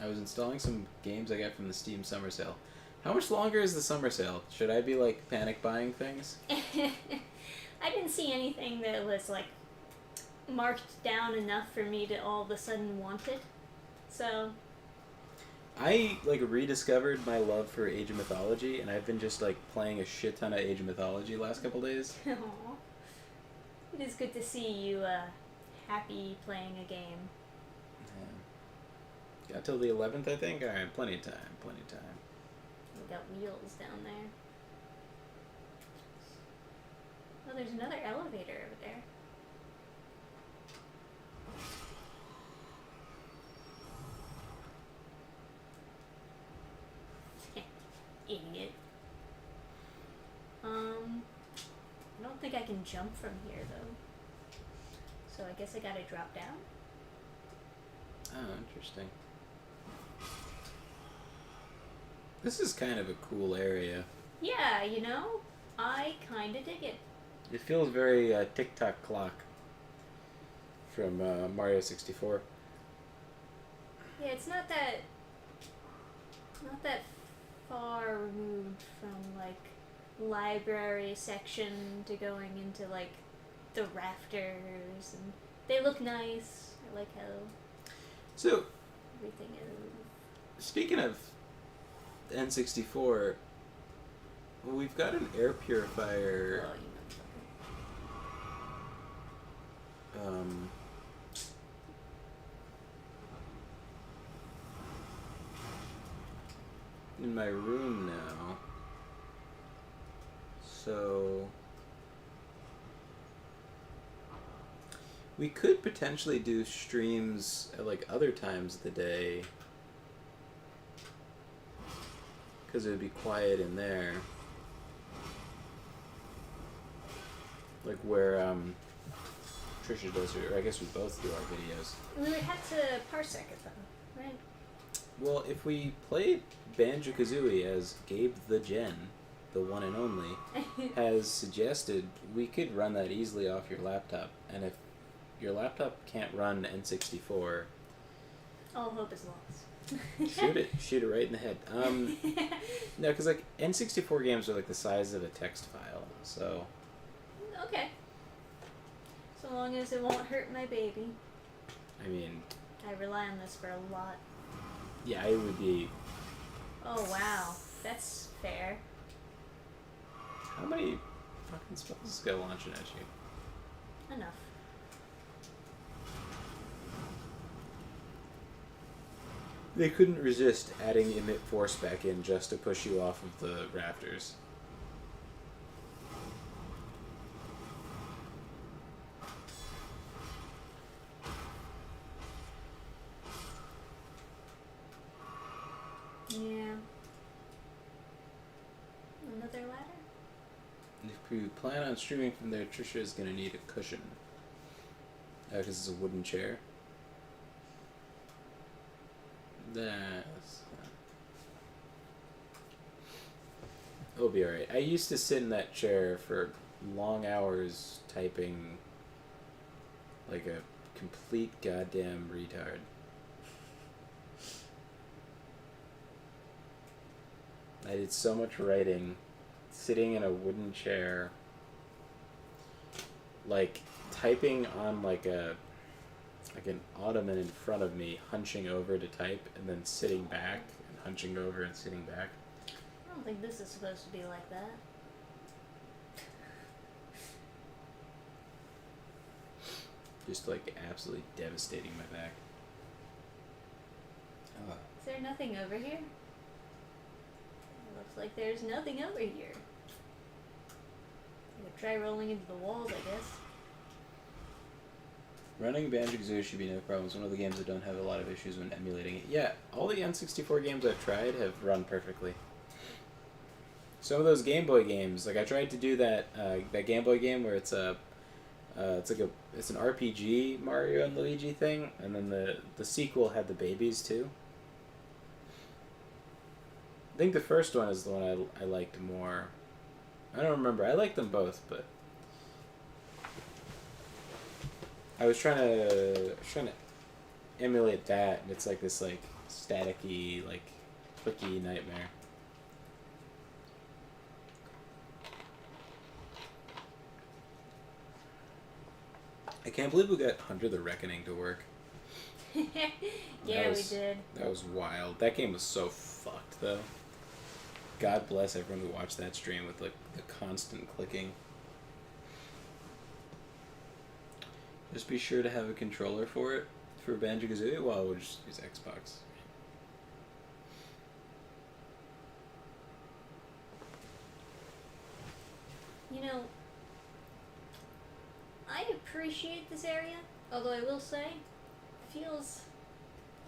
I was installing some games I got from the Steam summer sale. How much longer is the summer sale? Should I be like panic buying things? I didn't see anything that was like marked down enough for me to all of a sudden want it. So I like rediscovered my love for Age of Mythology, and I've been just like playing a shit ton of Age of Mythology last couple days. Aww. It is good to see you happy playing a game. Yeah. Got till the 11th, I think. All right, plenty of time. Plenty of time. We got wheels down there. Oh, there's another elevator over there. Idiot. I don't think I can jump from here though. So I guess I gotta drop down. Oh, interesting. This is kind of a cool area. Yeah, you know, I kinda dig it. It feels very Tick-Tock Clock from Mario 64. Yeah, it's not that far removed from like library section to going into like the rafters, and they look nice. I like how So, everything is. speaking of N64, we've got an air purifier. Oh, you know. In my room now. So we could potentially do streams at like other times of the day, because it would be quiet in there, like where Trisha does her, or I guess we both do our videos. We would have to parsec it though, right? Well, if we played Banjo-Kazooie as Gabe the Gen, the one and only, has suggested, we could run that easily off your laptop. And if your laptop can't run N64... All hope is lost. Shoot it right in the head. No, because like N64 games are like the size of a text file, so... Okay. So long as it won't hurt my baby. I mean... I rely on this for a lot. Yeah, it would be... Oh wow, that's fair. How many fucking spells go launching at you? Enough. They couldn't resist adding emit force back in just to push you off of the rafters. Yeah. Another ladder? If you plan on streaming from there, Trisha is going to need a cushion. Because it's a wooden chair. It'll be alright. I used to sit in that chair for long hours typing like a complete goddamn retard. I did so much writing sitting in a wooden chair, like typing on like an ottoman in front of me, hunching over to type, and then sitting back and hunching over and sitting back. I don't think this is supposed to be like that. Just like absolutely devastating my back. Is there nothing over here? It looks like there's nothing over here. I could try rolling into the walls, I guess. Running Banjo-Kazooie should be no problem. It's one of the games that don't have a lot of issues when emulating it. Yeah, all the N64 games I've tried have run perfectly. Some of those Game Boy games, like I tried to do that Game Boy game where it's an RPG Mario and Luigi thing, and then the sequel had the babies too. I think the first one is the one I liked more. I don't remember. I liked them both, but I was trying to emulate that, and it's like this like staticky, like clicky nightmare. I can't believe we got Hunter the Reckoning to work. Yeah, we did. That was wild. That game was so fucked, though. God bless everyone who watched that stream with like the constant clicking. Just be sure to have a controller for it for Banjo-Kazooie. Well, we'll just use Xbox. You know, I appreciate this area, although I will say, it feels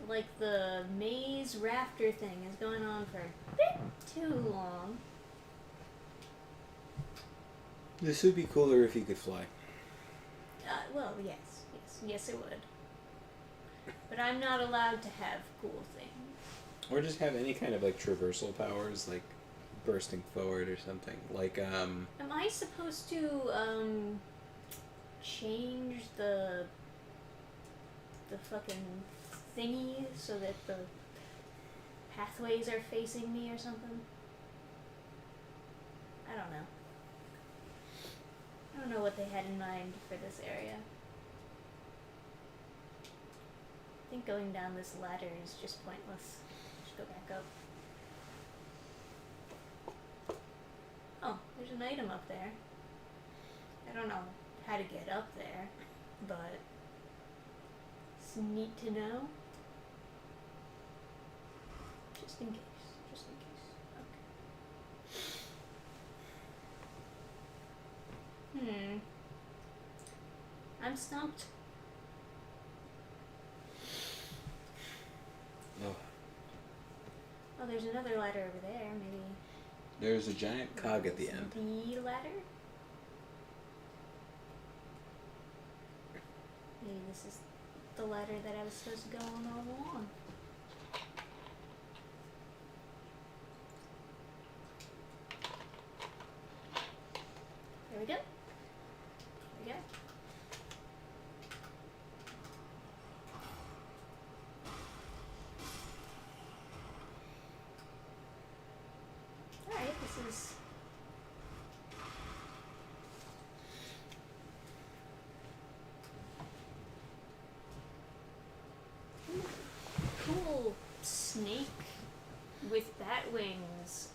like the maze rafter thing is going on for a bit too long. This would be cooler if you could fly. Well, yes, it would. But I'm not allowed to have cool things. Or just have any kind of like traversal powers, like bursting forward or something. Like Am I supposed to change the fucking thingy so that the pathways are facing me or something? I don't know. I don't know what they had in mind for this area. I think going down this ladder is just pointless. Just go back up. Oh, there's an item up there. I don't know how to get up there, but it's neat to know. Just in case. Okay. I'm stumped. Oh, there's another ladder over there, maybe. there's a giant cog at the end. The ladder? Maybe this is the ladder that I was supposed to go on all along. There we go. There we go. Alright, this is... cool snake with bat wings,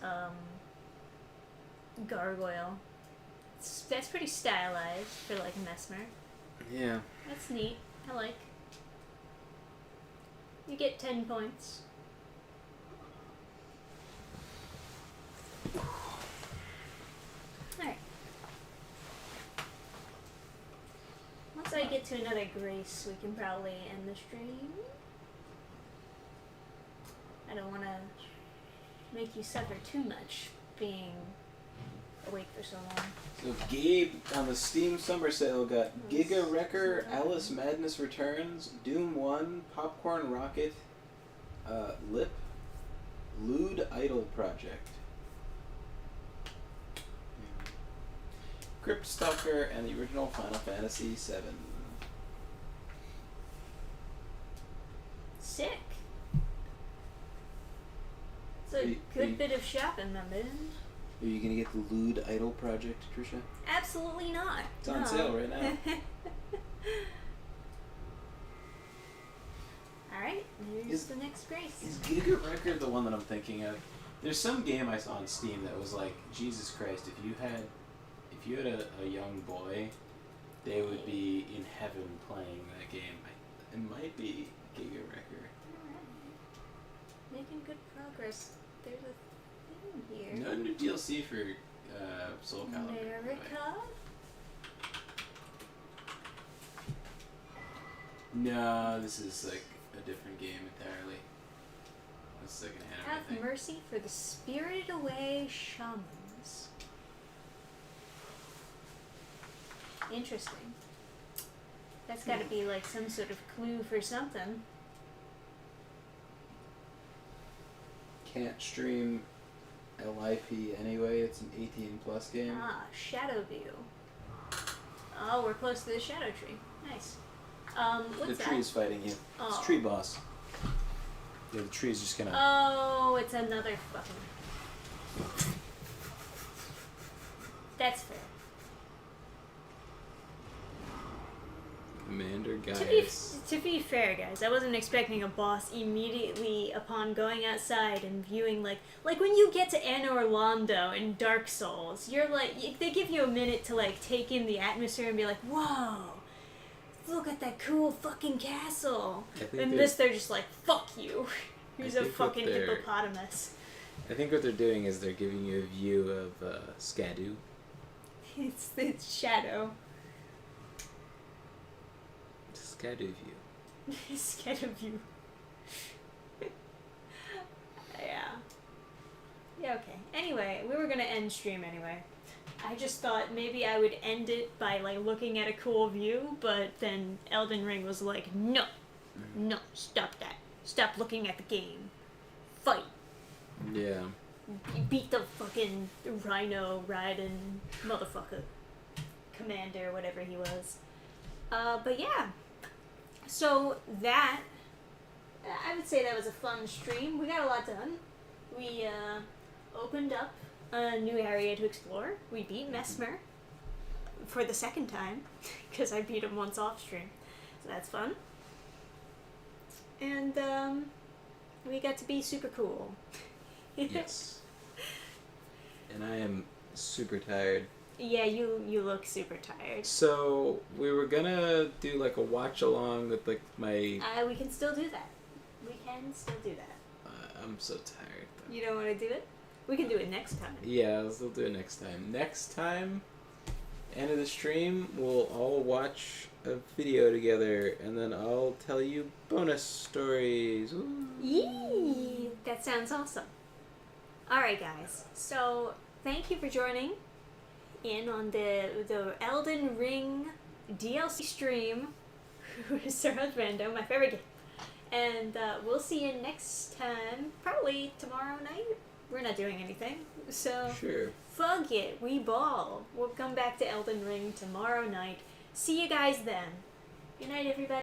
gargoyle That's pretty stylized for like Mesmer. Yeah. That's neat. I like. You get 10 points. Alright. Once I get to another grace, we can probably end the stream. I don't want to make you suffer too much being awake for so long. So Gabe on the Steam Summer Sale got Giga Wrecker, Alice Madness Returns, Doom 1, Popcorn Rocket, Lip, Lewd Idol Project, Crypt Stalker, and the original Final Fantasy VII. Sick. It's a good bit of shopping, my man. Are you gonna get the Lewd Idol Project, Trisha? Absolutely not. It's on sale right now. Alright, here's the next grace. Is Giga Wrecker the one that I'm thinking of? There's some game I saw on Steam that was like, Jesus Christ, if you had a young boy, they would be in heaven playing that game. It might be Giga Wrecker. Alright. Making good progress. There's a thing here. No new DLC for Soul Calibur. America? No, this is like a different game entirely. This is like an anime Have thing. mercy for the spirited away shamans. Interesting. That's gotta be like some sort of clue for something. Can't stream LIP anyway. It's an 18+ game. Ah, Shadow View. Oh, we're close to the Shadow Tree. Nice. What's The tree's that? fighting you. Oh. It's tree boss. Yeah, the tree's just gonna. Oh, it's another fucking... That's fair. Commander To be fair, guys, I wasn't expecting a boss immediately upon going outside and viewing, like when you get to Anor Londo in Dark Souls, you're like, they give you a minute to like take in the atmosphere and be like, whoa, look at that cool fucking castle. And this, they're just like, fuck you. Here's a fucking hippopotamus. I think what they're doing is they're giving you a view of Skadu. It's Shadow. Skadu view. Scared of you. Yeah. Yeah, okay. Anyway, we were gonna end stream anyway. I just thought maybe I would end it by like looking at a cool view, but then Elden Ring was like, no, no, stop that. Stop looking at the game. Fight. Yeah. Beat the fucking rhino riding motherfucker. Commander, whatever he was. But yeah. So that, I would say that was a fun stream. We got a lot done. We opened up a new area to explore. We beat Mesmer for the second time, because I beat him once off stream. So that's fun. And we got to be super cool. Yes. And I am super tired. Yeah, you look super tired. So we were gonna do like a watch along with like my. We can still do that. We can still do that. I'm so tired though. You don't want to do it? We can do it next time. Yeah, we'll do it next time. Next time, end of the stream, we'll all watch a video together, and then I'll tell you bonus stories. Ooh. Yee! That sounds awesome. Alright, guys. So, thank you for joining in on the Elden Ring DLC stream with Sir Husbando, my favorite game. And we'll see you next time, probably tomorrow night. We're not doing anything, so Sure. fuck it, we ball. We'll come back to Elden Ring tomorrow night. See you guys then. Good night, everybody.